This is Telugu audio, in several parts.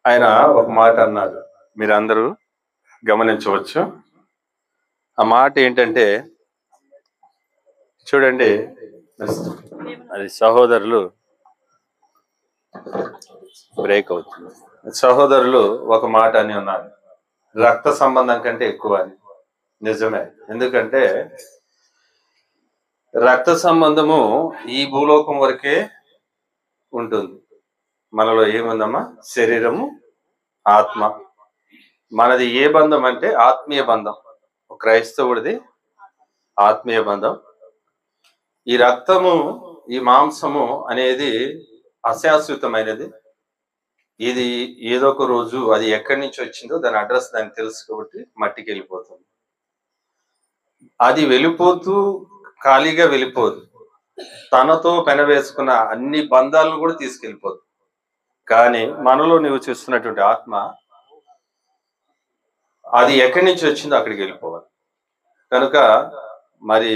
ఆయన ఒక మాట అన్నారు, మీరందరూ గమనించవచ్చు. ఆ మాట ఏంటంటే, చూడండి, అది సహోదరులు బ్రేక్ అవుతుంది. సహోదరులు ఒక మాట అని ఉన్నారు, రక్త సంబంధం కంటే ఎక్కువ అని. నిజమే. ఎందుకంటే రక్త సంబంధము ఈ భూలోకం వరకే ఉంటుంది. మనలో ఏముందమ్మా? శరీరము, ఆత్మ. మనది ఏ బంధం అంటే ఆత్మీయ బంధం. క్రైస్తవుడిది ఆత్మీయ బంధం. ఈ రక్తము, ఈ మాంసము అనేది అశాశ్వతమైనది. ఇది ఏదో ఒక రోజు అది ఎక్కడి నుంచి వచ్చిందో దాని అడ్రస్ దానికి తెలుసు కాబట్టి మట్టికి వెళ్ళిపోతుంది. అది వెళ్ళిపోతూ ఖాళీగా వెళ్ళిపోదు, తనతో పెనవేసుకున్న అన్ని బంధాలను కూడా తీసుకెళ్ళిపోదు. కానీ మనలో నివసిస్తున్నటువంటి ఆత్మ అది ఎక్కడి నుంచి వచ్చిందో అక్కడికి వెళ్ళిపోవాలి. కనుక మరి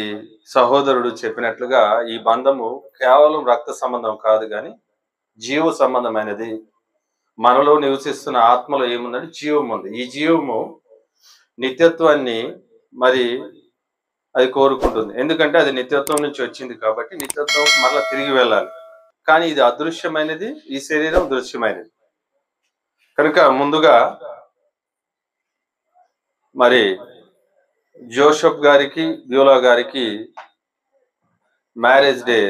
సహోదరుడు చెప్పినట్లుగా ఈ బంధము కేవలం రక్త సంబంధం కాదు, కానీ జీవ సంబంధమైనది. మనలో నివసిస్తున్న ఆత్మలో ఏముందంటే జీవం ఉంది. ఈ జీవము నిత్యత్వాన్ని మరి అది కోరుకుంటుంది. ఎందుకంటే అది నిత్యత్వం నుంచి వచ్చింది కాబట్టి నిత్యత్వం మరలా తిరిగి వెళ్ళాలి. కానీ ఇది అదృశ్యమైనది, ఈ శరీరం దృశ్యమైనది. కనుక ముందుగా మరి జోసెఫ్ గారికి, బ్యూలా గారికి మ్యారేజ్ డే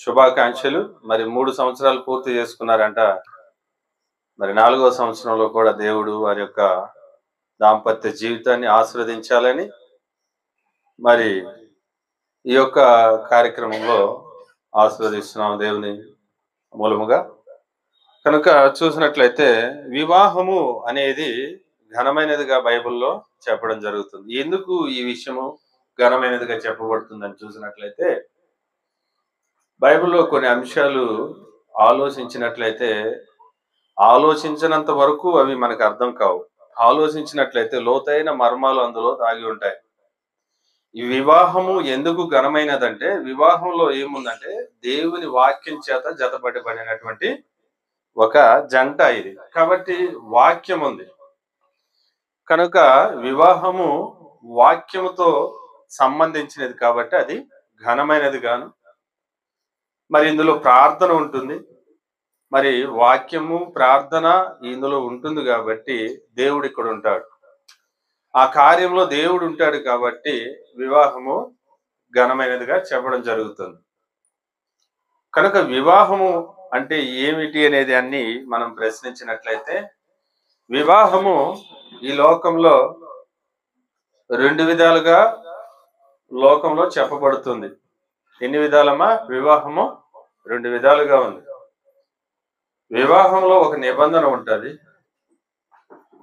శుభాకాంక్షలు. మరి 3 సంవత్సరాలు పూర్తి చేసుకున్నారంట. మరి 4వ సంవత్సరంలో కూడా దేవుడు వారి యొక్క దాంపత్య జీవితాన్ని ఆశీర్వదించాలని మరి ఈ యొక్క కార్యక్రమంలో ఆశీర్వదిస్తున్నాం దేవుని మూలముగా. కనుక చూసినట్లయితే వివాహము అనేది ఘనమైనదిగా బైబిల్లో చెప్పడం జరుగుతుంది. ఎందుకు ఈ విషయము ఘనమైనదిగా చెప్పబడుతుందని చూసినట్లయితే, బైబిల్లో కొన్ని అంశాలు ఆలోచించినట్లయితే ఆలోచించినంత వరకు అవి మనకు అర్థం కావు. ఆలోచించినట్లయితే లోతైన మర్మాలు అందులో దాగి ఉంటాయి. ఈ వివాహము ఎందుకు ఘనమైనదంటే, వివాహంలో ఏముందంటే దేవుని వాక్యం చేత జతపడబడినటువంటి ఒక జంట ఇది. కాబట్టి వాక్యం ఉంది. కనుక వివాహము వాక్యముతో సంబంధించినది కాబట్టి అది ఘనమైనది గాను. మరి ఇందులో ప్రార్థన ఉంటుంది. మరి వాక్యము, ప్రార్థన ఇందులో ఉంటుంది కాబట్టి దేవుడు ఇక్కడ ఉంటాడు. ఆ కార్యంలో దేవుడు ఉంటాడు కాబట్టి వివాహము ఘనమైనదిగా చెప్పడం జరుగుతుంది. కనుక వివాహము అంటే ఏమిటి అనేది అన్ని మనం ప్రశ్నించినట్లయితే, వివాహము ఈ లోకంలో 2 విధాలుగా లోకంలో చెప్పబడుతుంది. ఎన్ని విధాలమ్మా? వివాహము 2 విధాలుగా ఉంది. వివాహంలో ఒక నిబంధన ఉంటుంది.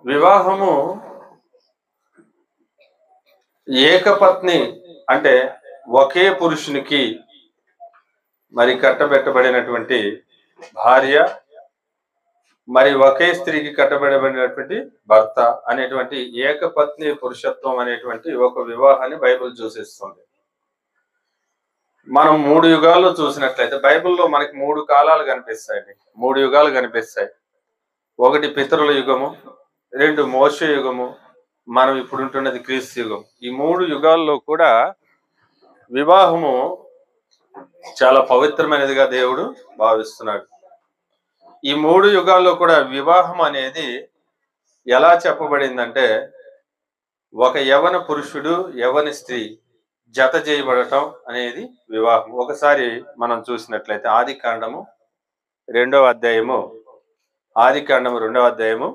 వివాహము ఏకపత్ని అంటే ఒకే పురుషునికి మరి కట్టబెట్టబడినటువంటి భార్య, మరి ఒకే స్త్రీకి కట్టబెట్టబడినటువంటి భర్త అనేటువంటి ఏకపత్ని పురుషత్వం అనేటువంటి ఒక వివాహాన్ని బైబిల్ సూచిస్తుంది. మనం 3 యుగాల్లో చూసినట్లయితే బైబిల్లో మనకి 3 కాలాలు కనిపిస్తాయండి. 3 యుగాలు కనిపిస్తాయి. ఒకటి పితరుల యుగము, 2 మోషే యుగము, మనం ఇప్పుడు ఉంటున్నది క్రీస్తు యుగం. ఈ 3 యుగాల్లో కూడా వివాహము చాలా పవిత్రమైనదిగా దేవుడు భావిస్తున్నాడు. ఈ 3 యుగాల్లో కూడా వివాహం అనేది ఎలా చెప్పబడిందంటే, ఒక యవన పురుషుడు, యవన స్త్రీ జత చేయబడటం అనేది వివాహం. ఒకసారి మనం చూసినట్లయితే ఆదికాండము 2వ అధ్యాయము, ఆదికాండము 2వ అధ్యాయము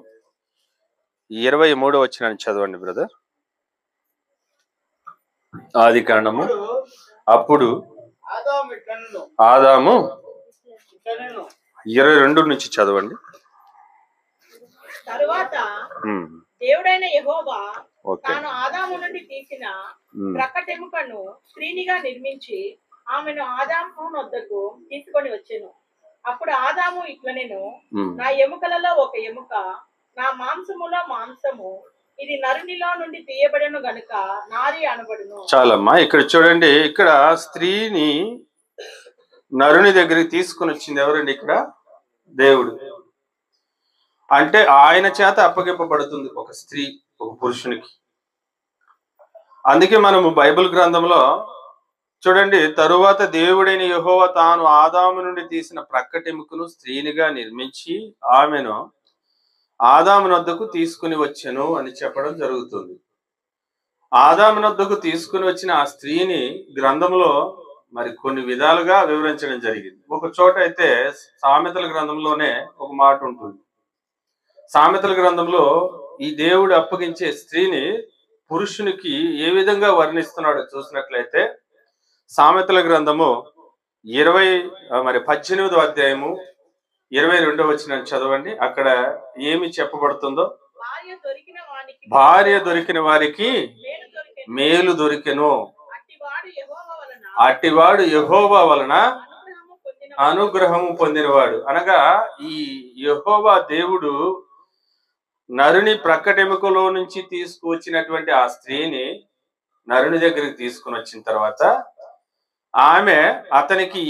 23వ వచనాన్ని చదవండి బ్రదర్. ఆదికాండము. అప్పుడు ఆదాము 22 నుంచి చదవండి. తరువాత దేవుడైన యెహోవా తాను ఆదాము నుండి తీసిన ప్రక్కటెముకను స్త్రీనిగా నిర్మించి ఆమెను ఆదాము వద్దకు తీసుకొని వచ్చెను. అప్పుడు ఆదాము ఇట్లనెను, నా ఎముకలలో ఒక ఎముక, నా మాంసములో మాంసము, ఇది నరునిలో నుండి తీయబడను గనుక నారి అనబడును. చాలమ్మా, ఇక్కడ చూడండి. ఇక్కడ స్త్రీని నరుని దగ్గరికి తీసుకుని వచ్చింది ఎవరండి ఇక్కడ? దేవుడు. అంటే ఆయన చేత అప్పగింపబడుతుంది ఒక స్త్రీ ఒక పురుషునికి. అందుకే మనము బైబిల్ గ్రంథంలో చూడండి, తరువాత దేవుడైన యెహోవా తాను ఆదాము నుండి తీసిన ప్రక్కటెముకను స్త్రీనిగా నిర్మించి ఆమెను ఆదాము నొద్దకు తీసుకుని వచ్చెను అని చెప్పడం జరుగుతుంది. ఆదాము నొద్దకు తీసుకుని వచ్చిన ఆ స్త్రీని గ్రంథంలో మరి కొన్ని విధాలుగా వివరించడం జరిగింది. ఒక చోట అయితే సామెతల గ్రంథంలోనే ఒక మాట ఉంటుంది. సామెతల గ్రంథంలో ఈ దేవుడు అప్పగించే స్త్రీని పురుషునికి ఏ విధంగా వర్ణిస్తున్నాడో చూసినట్లయితే సామెతల గ్రంథము 18వ అధ్యాయము 22వ వచనం చదవండి. అక్కడ ఏమి చెప్పబడుతుందో, భార్య దొరికిన వారికి మేలు దొరికెను, అట్టివాడు యెహోవా వలన అనుగ్రహము పొందినవాడు. అనగా ఈ యెహోవా దేవుడు నరుని ప్రక్కటెముకలో నుంచి తీసుకువచ్చినటువంటి ఆ స్త్రీని నరుని దగ్గరికి తీసుకుని వచ్చిన తర్వాత ఆమె అతనికి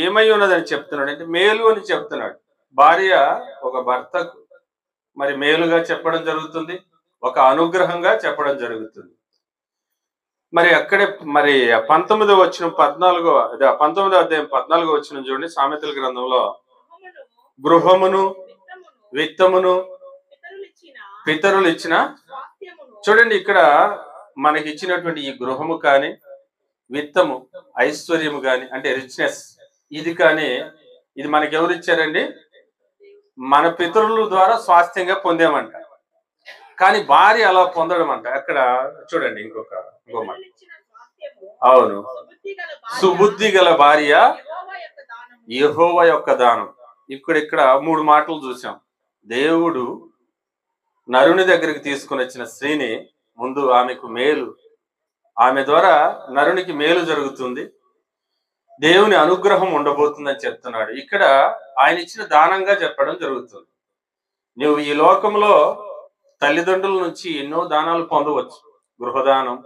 ఏమై ఉన్నదని చెప్తున్నాడు అంటే మేలు అని చెప్తున్నాడు. భార్య ఒక భర్తకు మరి మేలుగా చెప్పడం జరుగుతుంది, ఒక అనుగ్రహంగా చెప్పడం జరుగుతుంది. మరి అక్కడే మరి 19వ వచనం 19వ అధ్యాయం 14వ వచనం చూడండి. సామెతల గ్రంథంలో గృహమును విత్తమును పితరులు ఇచ్చిన చూడండి, ఇక్కడ మనకి ఇచ్చినటువంటి ఈ గృహము కానీ విత్తము ఐశ్వర్యము కానీ అంటే రిచ్నెస్ ఇది కానీ ఇది మనకి ఎవరు ఇచ్చారండి? మన పితరుల ద్వారా స్వాస్థ్యంగా పొందామంట. కానీ భార్య అలా పొందడం అంట. అక్కడ చూడండి ఇంకో మాట. అవును, సుబుద్ధి గల భార్య యెహోవా యొక్క దానం. ఇక్కడ 3 మాటలు చూసాం. దేవుడు నరుని దగ్గరికి తీసుకుని వచ్చిన స్త్రీని ముందు ఆమెకు మేలు, ఆమె ద్వారా నరునికి మేలు జరుగుతుంది, దేవుని అనుగ్రహం ఉండబోతుందని చెప్తున్నాడు. ఇక్కడ ఆయన ఇచ్చిన దానంగా చెప్పడం జరుగుతుంది. నువ్వు ఈ లోకంలో తల్లిదండ్రుల నుంచి ఎన్నో దానాలు పొందవచ్చు. గృహదానం,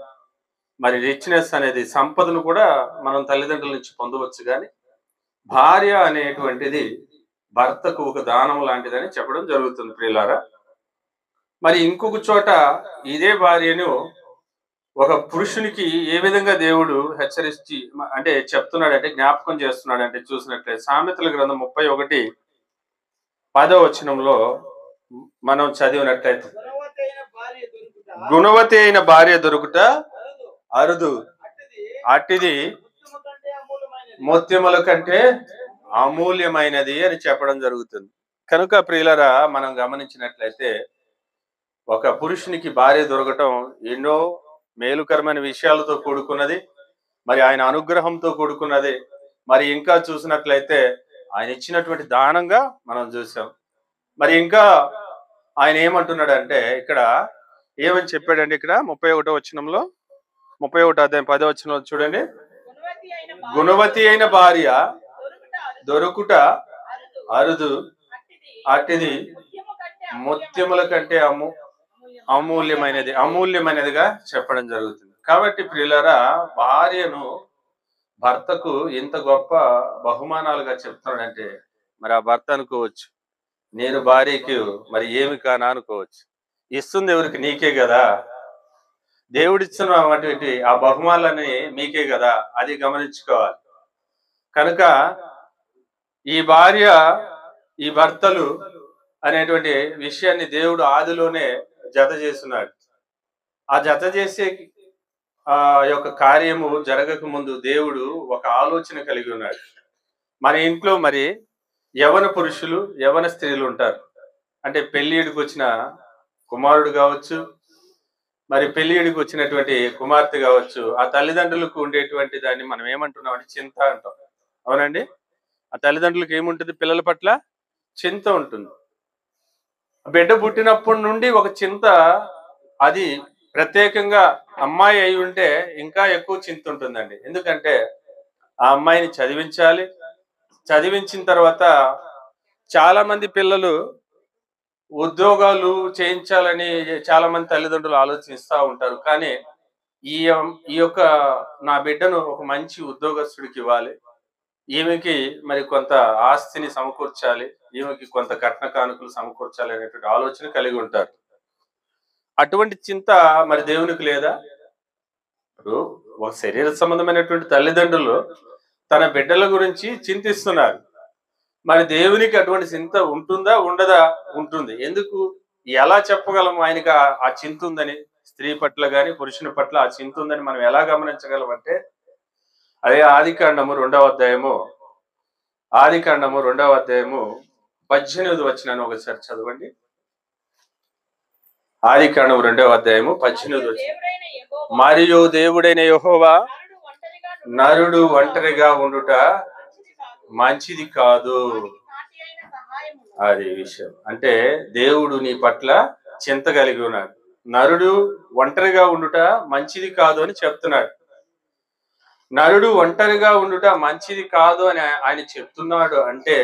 మరి రిచ్నెస్ అనేది సంపదను కూడా మనం తల్లిదండ్రుల నుంచి పొందవచ్చు. కానీ భార్య అనేటువంటిది భర్తకు ఒక దానం లాంటిదని చెప్పడం జరుగుతుంది ప్రియులారా. మరి ఇంకొక చోట ఇదే భార్యను ఒక పురుషునికి ఏ విధంగా దేవుడు హెచ్చరించి అంటే చెప్తున్నాడు అంటే జ్ఞాపకం చేస్తున్నాడు అంటే చూసినట్లయితే సామెతల గ్రంథం 31:10వ వచనంలో మనం చదివినట్లయితే గుణవతి అయిన భార్య దొరుకుట అరుదు, అట్టిది ముత్యముల కంటే అమూల్యమైనది అని చెప్పడం జరుగుతుంది. కనుక ప్రియులరా, మనం గమనించినట్లయితే ఒక పురుషునికి భార్య దొరకటం ఎన్నో మేలుకరమైన విషయాలతో కూడుకున్నది, మరి ఆయన అనుగ్రహంతో కూడుకున్నది. మరి ఇంకా చూసినట్లయితే ఆయన ఇచ్చినటువంటి దానంగా మనం చూసాం. మరి ఇంకా ఆయన ఏమంటున్నాడు అంటే ఇక్కడ ఏమని చెప్పాడండి? ఇక్కడ 31వ వచనంలో 31వ అధ్యాయం 10వ వచనంలో చూడండి, గుణవతి అయిన భార్య దొరుకుట అరుదు, అట్టిది ముత్యముల కంటే అమూల్యమైనదిగా చెప్పడం జరుగుతుంది. కాబట్టి ప్రియులారా, భార్యను భర్తకు ఎంత గొప్ప బహుమానాలుగా చెప్తున్నాడంటే మరి ఆ భర్త అనుకోవచ్చు, నేను భార్యకి మరి ఏమి కానా అనుకోవచ్చు. ఇస్తుంది ఎవరికి? నీకే కదా. దేవుడిచ్చిన ఆ బహుమానాలని మీకే కదా, అది గమనించుకోవాలి. కనుక ఈ భార్య ఈ భర్తలు అనేటువంటి విషయాన్ని దేవుడు ఆదిలోనే జత చేస్తున్నాడు. ఆ జత చేసే ఆ యొక్క కార్యము జరగక ముందు దేవుడు ఒక ఆలోచన కలిగి ఉన్నాడు. మన ఇంట్లో మరి యవన పురుషులు యవన స్త్రీలు ఉంటారు. అంటే పెళ్లిడికి వచ్చిన కుమారుడు కావచ్చు, మరి పెళ్లిడికి వచ్చినటువంటి కుమార్తె కావచ్చు, ఆ తల్లిదండ్రులకు ఉండేటువంటి దాన్ని మనం ఏమంటున్నాం అంటే చింత అంటాం. అవునండి, ఆ తల్లిదండ్రులకు ఏముంటుంది? పిల్లల పట్ల చింత ఉంటుంది. బిడ్డ పుట్టినప్పటి నుండి ఒక చింత, అది ప్రత్యేకంగా అమ్మాయి అయి ఉంటే ఇంకా ఎక్కువ చింత ఉంటుందండి. ఎందుకంటే ఆ అమ్మాయిని చదివించాలి, చదివించిన తర్వాత చాలా మంది పిల్లలు ఉద్యోగాలు చేయించాలని చాలా మంది తల్లిదండ్రులు ఆలోచిస్తూ ఉంటారు. కానీ ఈ యొక్క నా బిడ్డను ఒక మంచి ఉద్యోగస్తుడికి ఇవ్వాలి, ఈమెకి మరి కొంత ఆస్తిని సమకూర్చాలి, ఈమెకి కొంత కట్న కానుకలు సమకూర్చాలి అనేటువంటి ఆలోచన కలిగి ఉంటారు. అటువంటి చింత మరి దేవునికి లేదా? ఇప్పుడు ఒక శరీర సంబంధమైనటువంటి తల్లిదండ్రులు తన బిడ్డల గురించి చింతిస్తున్నారు. మరి దేవునికి అటువంటి చింత ఉంటుందా ఉండదా? ఉంటుంది. ఎందుకు? ఎలా చెప్పగలం ఆయనకి ఆ చింత ఉందని? స్త్రీ పట్ల గాని పురుషుని పట్ల ఆ చింత ఉందని మనం ఎలా గమనించగలం అంటే, అదే ఆదికాండము 18 వచనాన్ని ఒకసారి చదవండి. ఆదికాండము 18 వచనం. దేవుడైన యెహోవా మరియు దేవుడైన యెహోవా నరుడు నరుడు ఒంటరిగా ఉండుట మంచిది కాదు. సాటి అయిన సహాయము అది విషయం. అంటే దేవుడు నీ పట్ల చింత కలిగి ఉన్నాడు. నరుడు ఒంటరిగా ఉండుట మంచిది కాదు అని చెప్తున్నాడు. నరుడు ఒంటరిగా ఉండుట మంచిది కాదు అని ఆయన చెప్తున్నాడు అంటే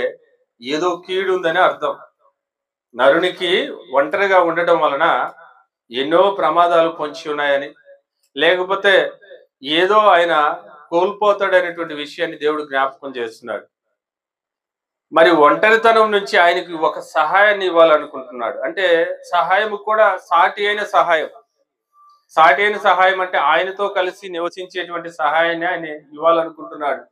ఏదో కీడు ఉందని అర్థం. నరునికి ఒంటరిగా ఉండటం వలన ఎన్నో ప్రమాదాలు పొంచి ఉన్నాయని, లేకపోతే ఏదో ఆయన కోల్పోతాడనేటువంటి విషయాన్ని దేవుడు జ్ఞాపకం చేస్తున్నాడు. మరి ఒంటరితనం నుంచి ఆయనకి ఒక సహాయాన్ని ఇవ్వాలనుకుంటున్నాడు. అంటే సహాయం కూడా సాటి అయిన సహాయం. సాటి అయిన సహాయం అంటే ఆయనతో కలిసి నివసించేటువంటి సహాయాన్ని ఆయన ఇవ్వాలనుకుంటున్నాడు.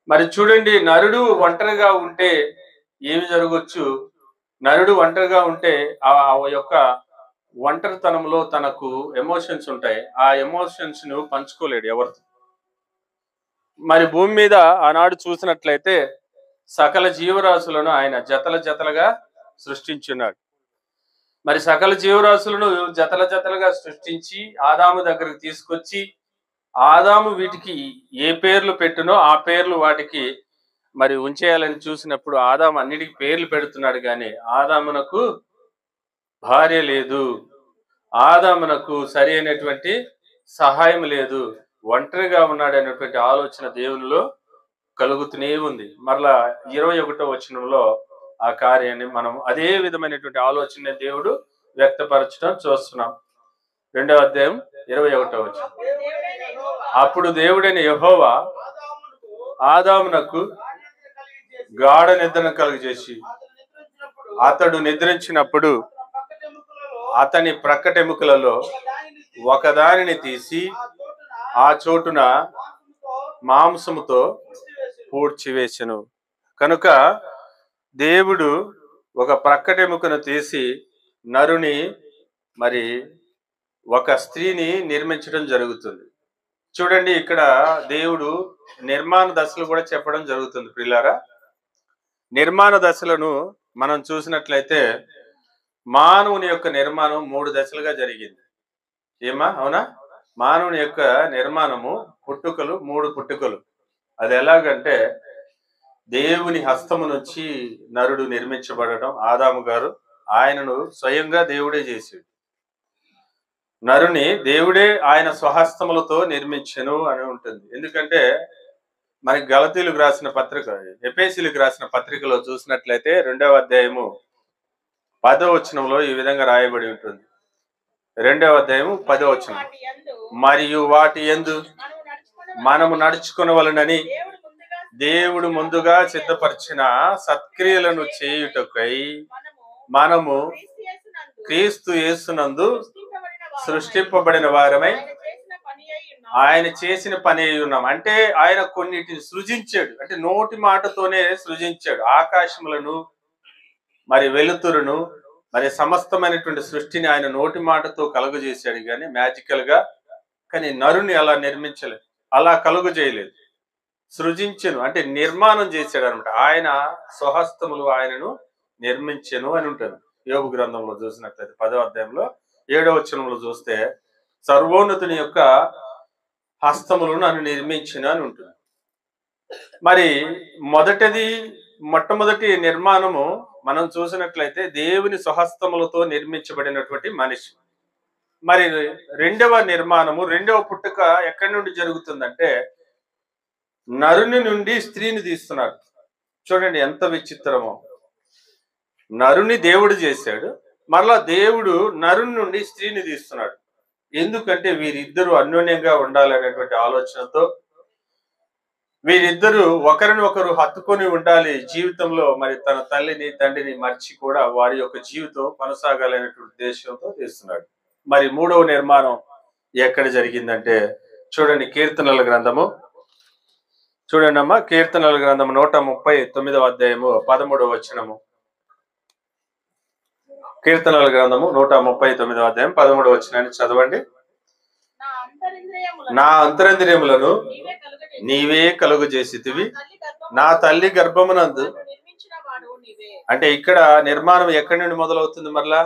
మరి చూడండి, నరుడు ఒంటరిగా ఉంటే ఏమి జరగవచ్చు? నరుడు ఒంటరిగా ఉంటే ఆ యొక్క ఒంటరితనంలో తనకు ఎమోషన్స్ ఉంటాయి. ఆ ఎమోషన్స్ ను పంచుకోలేడు ఎవరితో. మరి భూమి మీద ఆనాడు చూసినట్లయితే సకల జీవరాశులను ఆయన జతల జతలుగా సృష్టించున్నాడు. మరి సకల జీవరాశులను జతల జతలుగా సృష్టించి ఆదాము దగ్గరకు తీసుకొచ్చి, ఆదాము వీటికి ఏ పేర్లు పెట్టునో ఆ పేర్లు వాటికి మరి ఉంచేయాలని చూసినప్పుడు ఆదాము అన్నిటికీ పేర్లు పెడుతున్నాడు. కానీ ఆదామునకు భార్య లేదు, ఆదామునకు సరి అయినటువంటి సహాయం లేదు, ఒంటరిగా ఉన్నాడు అనేటువంటి ఆలోచన దేవునిలో కలుగుతూనే ఉంది. మరలా 21వ వచనంలో ఆ కార్యాన్ని మనం అదే విధమైనటువంటి ఆలోచన దేవుడు వ్యక్తపరచడం చూస్తున్నాం. 2వ అధ్యాయం 21వ వచనం. అప్పుడు దేవుడైన యెహోవా ఆదామునకు గాఢ నిద్రను కలుగజేసి అతడు నిద్రించినప్పుడు అతని ప్రక్కటెముకలలో ఒకదానిని తీసి ఆ చోటున మాంసముతో పూడ్చివేసెను. కనుక దేవుడు ఒక ప్రక్కటెముకను తీసి నరుని మరి ఒక స్త్రీని నిర్మించడం జరుగుతుంది. చూడండి, ఇక్కడ దేవుడు నిర్మాణ దశలు కూడా చెప్పడం జరుగుతుంది. ప్రియులారా, నిర్మాణ దశలను మనం చూసినట్లయితే మానవుని యొక్క నిర్మాణం 3 దశలుగా జరిగింది. ఏమా అవునా? మానవుని యొక్క నిర్మాణము పుట్టుకలు 3 పుట్టుకలు. అది ఎలాగంటే దేవుని హస్తము నుంచి నరుడు నిర్మించబడటం. ఆదాము గారు ఆయనను స్వయంగా దేవుడే చేసాడు. నరుని దేవుడే ఆయన స్వహస్తములతో నిర్మించెను అని ఉంటుంది. ఎందుకంటే మనకి గలతీలకు రాసిన పత్రిక, ఎఫెసీలకు రాసిన పత్రికలో చూసినట్లయితే 2వ అధ్యాయము 10వ వచనంలో ఈ విధంగా రాయబడి ఉంటుంది. 2వ అధ్యాయము 10వ వచనం. మరియు వాటి యందు మనము నడుచుకొనవలెనని దేవుడు ముందుగా సిద్ధపరిచిన సత్క్రియలను చేయుటకై మనము క్రీస్తు యేసునందు సృష్టింపబడిన వారమై ఆయన చేసిన పని అయి ఉన్నాం. అంటే ఆయన కొన్నిటిని సృజించాడు. అంటే నోటి మాటతోనే సృజించాడు. ఆకాశములను, మరి వెలుతురును, మరి సమస్తమైనటువంటి సృష్టిని ఆయన నోటి మాటతో కలుగజేశాడు. కానీ మ్యాజికల్ గా, కానీ నరుని అలా నిర్మించలేదు, అలా కలుగు చేయలేదు. సృజించెను అంటే నిర్మాణం చేశాడు అనమాట. ఆయన స్వహస్తములు ఆయనను నిర్మించెను అని ఉంటుంది. యోబు గ్రంథంలో చూసినట్లయితే 10వ అధ్యాయంలో 7వ వచనంలో చూస్తే సర్వోన్నతుని యొక్క హస్తములు నన్ను నిర్మించిన అని ఉంటుంది. మరి మొట్టమొదటి నిర్మాణము మనం చూసినట్లయితే దేవుని స్వహస్తములతో నిర్మించబడినటువంటి మనిషి. మరి రెండవ నిర్మాణము, రెండవ పుట్టుక ఎక్కడి నుండి జరుగుతుందంటే నరుని నుండి స్త్రీని తీస్తున్నాడు. చూడండి ఎంత విచిత్రమో. నరుని దేవుడు చేశాడు, మరలా దేవుడు నరుని నుండి స్త్రీని తీస్తున్నాడు. ఎందుకంటే వీరిద్దరూ అన్యోన్యంగా ఉండాలనేటువంటి ఆలోచనతో వీరిద్దరూ ఒకరిని ఒకరు హత్తుకొని ఉండాలి జీవితంలో. మరి తన తల్లిని తండ్రిని మర్చి కూడా వారి యొక్క జీవితం కొనసాగాలనేటువంటి ఉద్దేశంతో చేస్తున్నాడు. మరి మూడవ నిర్మాణం ఎక్కడ జరిగిందంటే చూడండి, కీర్తనల గ్రంథము చూడండి అమ్మా, కీర్తనల గ్రంథము 139వ అధ్యాయము 13వ వచనము. కీర్తనల గ్రంథము 139వ అధ్యాయం 13వ వచనాన్ని చదవండి. నా అంతరింద్రియములను నీవే కలుగు చేసితివి, నా తల్లి గర్భమునందు. అంటే ఇక్కడ నిర్మాణం ఎక్కడి నుండి మొదలవుతుంది? మరలా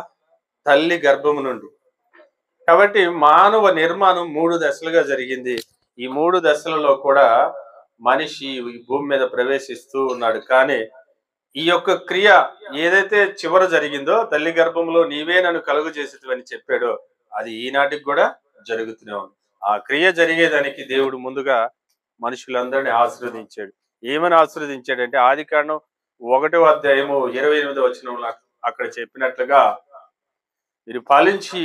తల్లి గర్భము నుండి. కాబట్టి మానవ నిర్మాణం 3 దశలుగా జరిగింది. ఈ 3 దశలలో కూడా మనిషి ఈ భూమి మీద ప్రవేశిస్తూ ఉన్నాడు. కానీ ఈ యొక్క క్రియ ఏదైతే చివర జరిగిందో, తల్లి గర్భంలో నీవే నన్ను కలుగు చేసేదని చెప్పాడో, అది ఈనాటికి కూడా జరుగుతూనే ఉంది. ఆ క్రియ జరిగేదానికి దేవుడు ముందుగా మనుషులందరినీ ఆశీర్వదించాడు. ఏమని ఆశీర్వదించాడంటే, ఆదికాండం 1వ అధ్యాయము 28వ వచనంలో అక్కడ చెప్పినట్లుగా మీరు ఫలించి,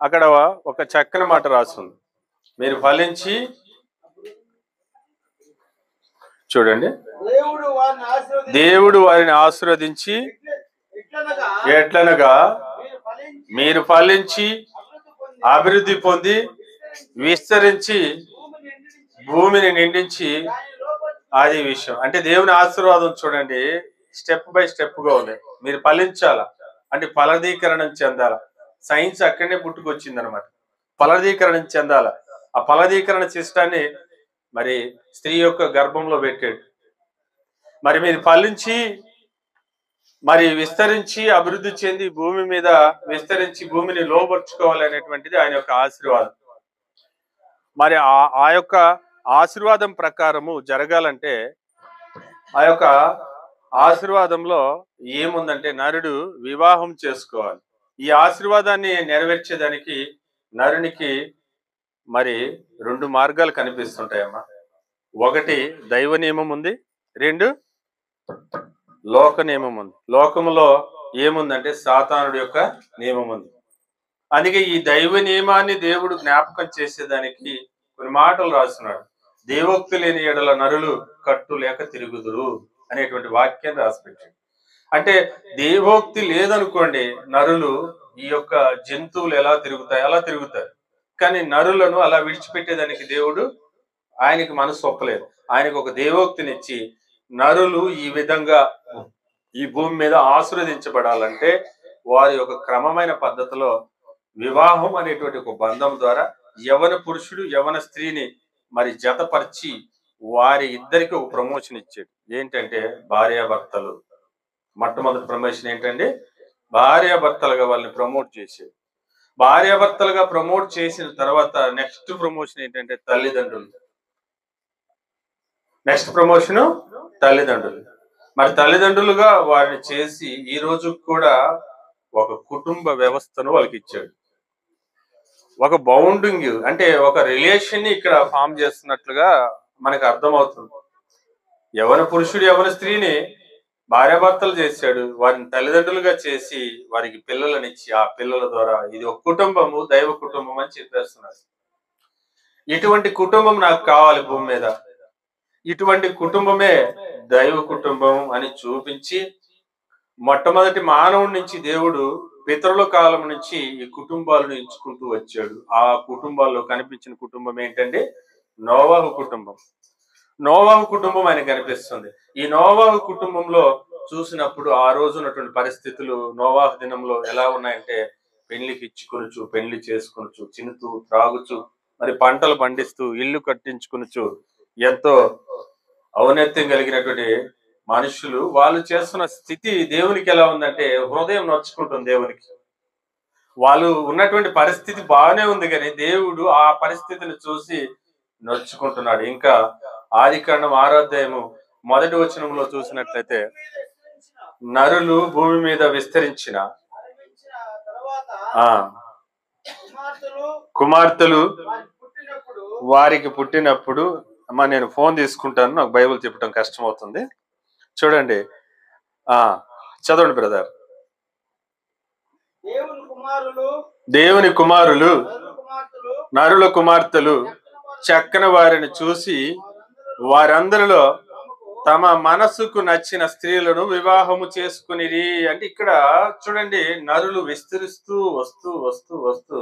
అక్కడ ఒక చక్కని మాట రాస్తుంది, మీరు ఫలించి చూడండి, దేవుడు వారిని ఆశీర్వదించి ఎట్లనగా మీరు ఫలించి అభివృద్ధి పొంది విస్తరించి భూమిని నిండించి. అది విషయం. అంటే దేవుని ఆశీర్వాదం చూడండి, స్టెప్ బై స్టెప్ గా ఉంది. మీరు ఫలించాలా అంటే ఫలదీకరణం చెందాల. సైన్స్ అక్కడనే పుట్టుకొచ్చింది అనమాట. ఫలదీకరణం చెందాల. ఆ ఫలదీకరణ సిస్టాన్ని మరి స్త్రీ యొక్క గర్భంలో పెట్టాడు. మరి మీరు ఫలించి మరి విస్తరించి అభివృద్ధి చెంది భూమి మీద విస్తరించి భూమిని లోపరుచుకోవాలి అనేటువంటిది ఆయన యొక్క ఆశీర్వాదం. మరి ఆ యొక్క ఆశీర్వాదం ప్రకారము జరగాలంటే, ఆ యొక్క ఆశీర్వాదంలో ఏముందంటే నరుడు వివాహం చేసుకోవాలి. ఈ ఆశీర్వాదాన్ని నెరవేర్చేదానికి నరునికి మరి 2 మార్గాలు కనిపిస్తుంటాయమ్మా. 1 దైవ నియమం ఉంది, 2 లోక నియమం ఉంది. లోకములో ఏముందంటే సాతానుడి యొక్క నియమం ఉంది. అందుకే ఈ దైవ నియమాన్ని దేవుడు జ్ఞాపకం చేసేదానికి కొన్ని మాటలు రాస్తున్నాడు. దేవోక్తి లేని ఎడల నరులు కట్టు లేక తిరుగుదురు అనేటువంటి వాక్యాన్ని రాసిపెట్టాడు. అంటే దేవోక్తి లేదనుకోండి, నరులు ఈ యొక్క జంతువులు ఎలా తిరుగుతాయి అలా తిరుగుతారు. కానీ నరులను అలా విడిచిపెట్టేదానికి దేవుడు ఆయనకి మనసు ఒప్పలేదు. ఆయనకు ఒక దేవోక్తినిచ్చి నరులు ఈ విధంగా ఈ భూమి మీద ఆశీర్వదించబడాలంటే వారి యొక్క క్రమమైన పద్ధతిలో వివాహం అనేటువంటి ఒక బంధం ద్వారా యవన పురుషుడు యవన స్త్రీని మరి జతపరిచి వారి ఇద్దరికి ఒక ప్రమోషన్ ఇచ్చాడు. ఏంటంటే భార్యాభర్తలు. మొట్టమొదటి ప్రమోషన్ ఏంటంటే భార్యాభర్తలుగా వాళ్ళని ప్రమోట్ చేశాడు. భార్యాభర్తలుగా ప్రమోట్ చేసిన తర్వాత నెక్స్ట్ ప్రమోషన్ ఏంటంటే తల్లిదండ్రులు. నెక్స్ట్ ప్రమోషన్ తల్లిదండ్రులు. మరి తల్లిదండ్రులుగా వారిని చేసి ఈ రోజు కూడా ఒక కుటుంబ వ్యవస్థను వాళ్ళకి ఇచ్చాడు. ఒక బౌండింగ్ అంటే ఒక రిలేషన్ ని ఇక్కడ ఫామ్ చేస్తున్నట్లుగా మనకు అర్థమవుతుంది. యవన పురుషుడు యవన స్త్రీని భార్యాభర్తలు చేశాడు. వారిని తల్లిదండ్రులుగా చేసి వారికి పిల్లలనిచ్చి ఆ పిల్లల ద్వారా ఇది ఒక కుటుంబము, దైవ కుటుంబం అని చెప్పేస్తున్నారు. ఇటువంటి కుటుంబం నాకు కావాలి భూమి మీద. ఇటువంటి కుటుంబమే దైవ కుటుంబం అని చూపించి మొట్టమొదటి మానవుడి నుంచి దేవుడు పితరుల కాలం నుంచి ఈ కుటుంబాలను ఎంచుకుంటూ వచ్చాడు. ఆ కుటుంబాల్లో కనిపించిన కుటుంబం ఏంటంటే నోవాహు కుటుంబం. నోవాహు కుటుంబం ఆయన కనిపిస్తుంది. ఈ నోవాహు కుటుంబంలో చూసినప్పుడు ఆ రోజు ఉన్నటువంటి పరిస్థితులు నోవాహు దినంలో ఎలా ఉన్నాయంటే పెళ్లికి ఇచ్చుకొనుచు, పెళ్లి చేసుకొనుచు, తినుతూ త్రాగుచు, మరి పంటలు పండిస్తూ, ఇల్లు కట్టించుకొనుచు, ఎంతో ఔన్నత్యం కలిగినటువంటి మనుషులు వాళ్ళు చేస్తున్న స్థితి దేవునికి ఎలా ఉందంటే హృదయం నొచ్చుకుంటుంది దేవునికి. వాళ్ళు ఉన్నటువంటి పరిస్థితి బాగానే ఉంది కానీ దేవుడు ఆ పరిస్థితిని చూసి నొచ్చుకుంటున్నాడు. ఇంకా ఆదికాండం 6వ అధ్యాయము 1వ వచనంలో చూసినట్లయితే నరులు భూమి మీద విస్తరించిన కుమార్తెలు వారికి పుట్టినప్పుడు, అమ్మా నేను ఫోన్ తీసుకుంటాను, నాకు బైబిల్ చెప్పడం కష్టం అవుతుంది. చూడండి, చదవండి బ్రదర్. దేవుని కుమారులు నరుల కుమార్తెలు చక్కని వారిని చూసి వారందరిలో తమ మనసుకు నచ్చిన స్త్రీలను వివాహము చేసుకునిరి. అంటే ఇక్కడ చూడండి, నరులు విస్తరిస్తూ వస్తూ వస్తూ వస్తూ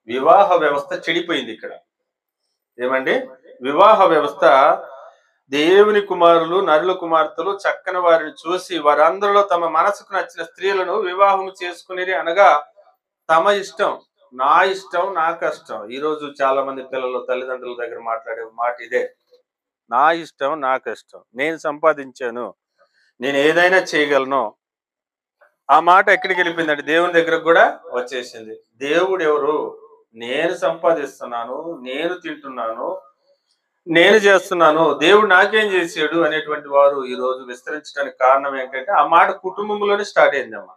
వివాహ వ్యవస్థ చెడిపోయింది. ఇక్కడ ఏమండి, వివాహ వ్యవస్థ, దేవుని కుమారులు నరుల కుమార్తెలు చక్కని వారిని చూసి వారందరిలో తమ మనసుకు నచ్చిన స్త్రీలను వివాహం చేసుకునేది అనగా తమ ఇష్టం, నా ఇష్టం నా కష్టం. ఈరోజు చాలా మంది పిల్లలు తల్లిదండ్రుల దగ్గర మాట్లాడే మాట ఇదే, నా ఇష్టం నా కష్టం, నేను సంపాదించాను, నేను ఏదైనా చేయగలను. ఆ మాట ఎక్కడికి వెళ్ళిపోయిందంటే దేవుని దగ్గరకు కూడా వచ్చేసింది. దేవుడు ఎవరు? నేను సంపాదిస్తున్నాను, నేను తింటున్నాను, నేను చేస్తున్నాను, దేవుడు నాకేం చేసాడు అనేటువంటి వారు ఈ రోజు విస్తరించడానికి కారణం ఏంటంటే ఆ మాట కుటుంబంలోనే స్టార్ట్ అయింది అమ్మా.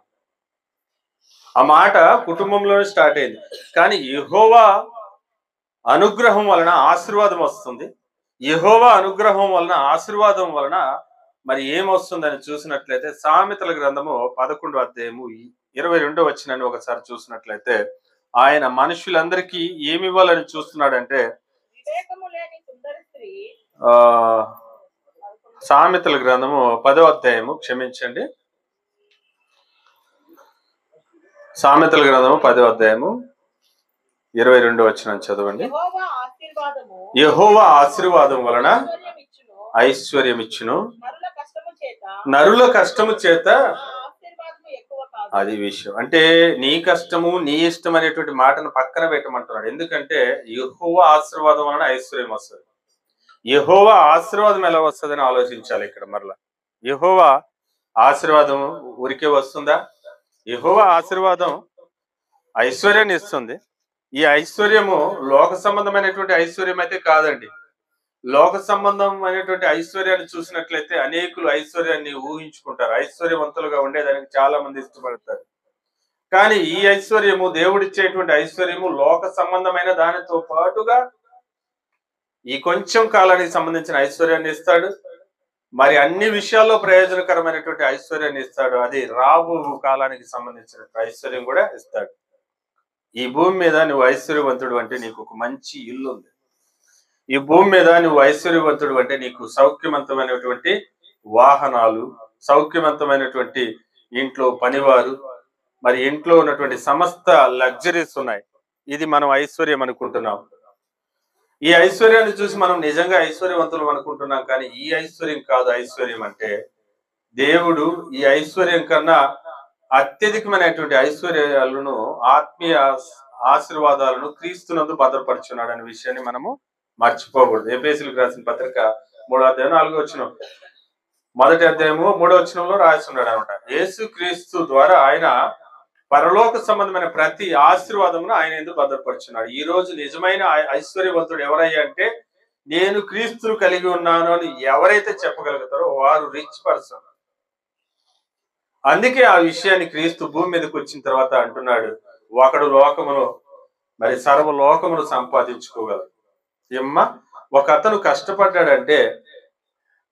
ఆ మాట కుటుంబంలోనే స్టార్ట్ అయింది. కానీ యెహోవా అనుగ్రహం వలన ఆశీర్వాదం వస్తుంది. యెహోవా అనుగ్రహం వలన ఆశీర్వాదం వలన మరి ఏమొస్తుందని చూసినట్లయితే సామెతల గ్రంథము 11వ అధ్యాయము 22వ వచనాన్ని ఒకసారి చూసినట్లయితే ఆయన మనుషులందరికీ ఏమి ఇవ్వాలని చూస్తున్నాడంటే, సామెతల గ్రంథము 10వ అధ్యాయము, క్షమించండి, సామెతల గ్రంథము 10వ అధ్యాయము 22వ వచనం చదవండి. యెహోవా ఆశీర్వాదం వలన ఐశ్వర్యం ఇచ్చును, నరుల కష్టము చేత. అది విషయం. అంటే నీ కష్టము నీ ఇష్టం అనేటువంటి మాటను పక్కన పెట్టమంటున్నాడు. ఎందుకంటే యెహోవా ఆశీర్వాదం వలన ఐశ్వర్యం వస్తుంది. యెహోవా ఆశీర్వాదం ఎలా వస్తుందని ఆలోచించాలి ఇక్కడ. మరలా యెహోవా ఆశీర్వాదం ఊరికే వస్తుందా? యెహోవా ఆశీర్వాదం ఐశ్వర్యాన్ని ఇస్తుంది. ఈ ఐశ్వర్యము లోక సంబంధమైనటువంటి ఐశ్వర్యం అయితే కాదండి. లోక సంబంధమైనటువంటి ఐశ్వర్యాన్ని చూసినట్లయితే అనేకులు ఐశ్వర్యాన్ని ఊహించుకుంటారు, ఐశ్వర్యవంతులుగా ఉండేదానికి చాలా మంది ఇష్టపడతారు. కానీ ఈ ఐశ్వర్యము, దేవుడిచ్చేటువంటి ఐశ్వర్యము లోక సంబంధమైన దానితో పాటుగా ఈ కొంచెం కాలానికి సంబంధించిన ఐశ్వర్యాన్ని ఇస్తాడు. మరి అన్ని విషయాల్లో ప్రయోజనకరమైనటువంటి ఐశ్వర్యాన్ని ఇస్తాడు. అది రాబో కాలానికి సంబంధించిన ఐశ్వర్యం కూడా ఇస్తాడు. ఈ భూమి మీద నువ్వు ఐశ్వర్యవంతుడు అంటే నీకు ఒక మంచి ఇల్లు ఉంది. ఈ భూమి మీద నువ్వు ఐశ్వర్యవంతుడు అంటే నీకు సౌఖ్యవంతమైనటువంటి వాహనాలు, సౌఖ్యవంతమైనటువంటి ఇంట్లో పనివారు, మరి ఇంట్లో ఉన్నటువంటి సమస్త లగ్జరీస్ ఉన్నాయి. ఇది మనం ఐశ్వర్యం అనుకుంటున్నాం. ఈ ఐశ్వర్యాన్ని చూసి మనం నిజంగా ఐశ్వర్యవంతులు అనుకుంటున్నాం. కానీ ఈ ఐశ్వర్యం కాదు ఐశ్వర్యం అంటే. దేవుడు ఈ ఐశ్వర్యం కన్నా అత్యధికమైనటువంటి ఐశ్వర్యాలను, ఆత్మీయ ఆశీర్వాదాలను క్రీస్తునందు భద్రపరుచున్నాడు అనే విషయాన్ని మనము మర్చిపోకూడదు. ఎఫెసీయులకు రాసిన పత్రిక 3వ అధ్యాయం 4వ వచనం, మొదటి అధ్యాయము 3వ వచనంలో రాస్తున్నాడు అనమాట. యేసు క్రీస్తు ద్వారా ఆయన పరలోక సంబంధమైన ప్రతి ఆశీర్వాదమును ఆయన ఎందుకు భద్రపరుచున్నాడు. ఈ రోజు నిజమైన ఐశ్వర్యవంతుడు ఎవరయ్యా అంటే, నేను క్రీస్తును కలిగి ఉన్నాను అని ఎవరైతే చెప్పగలుగుతారో వారు రిచ్ పర్సన్. అందుకే ఆ విషయాన్ని క్రీస్తు భూమి మీదకి వచ్చిన తర్వాత అంటున్నాడు, ఒకడు లోకమును మరి సర్వలోకమును సంపాదించుకోగలరు. ఏమ్మా, ఒక అతను కష్టపడ్డాడంటే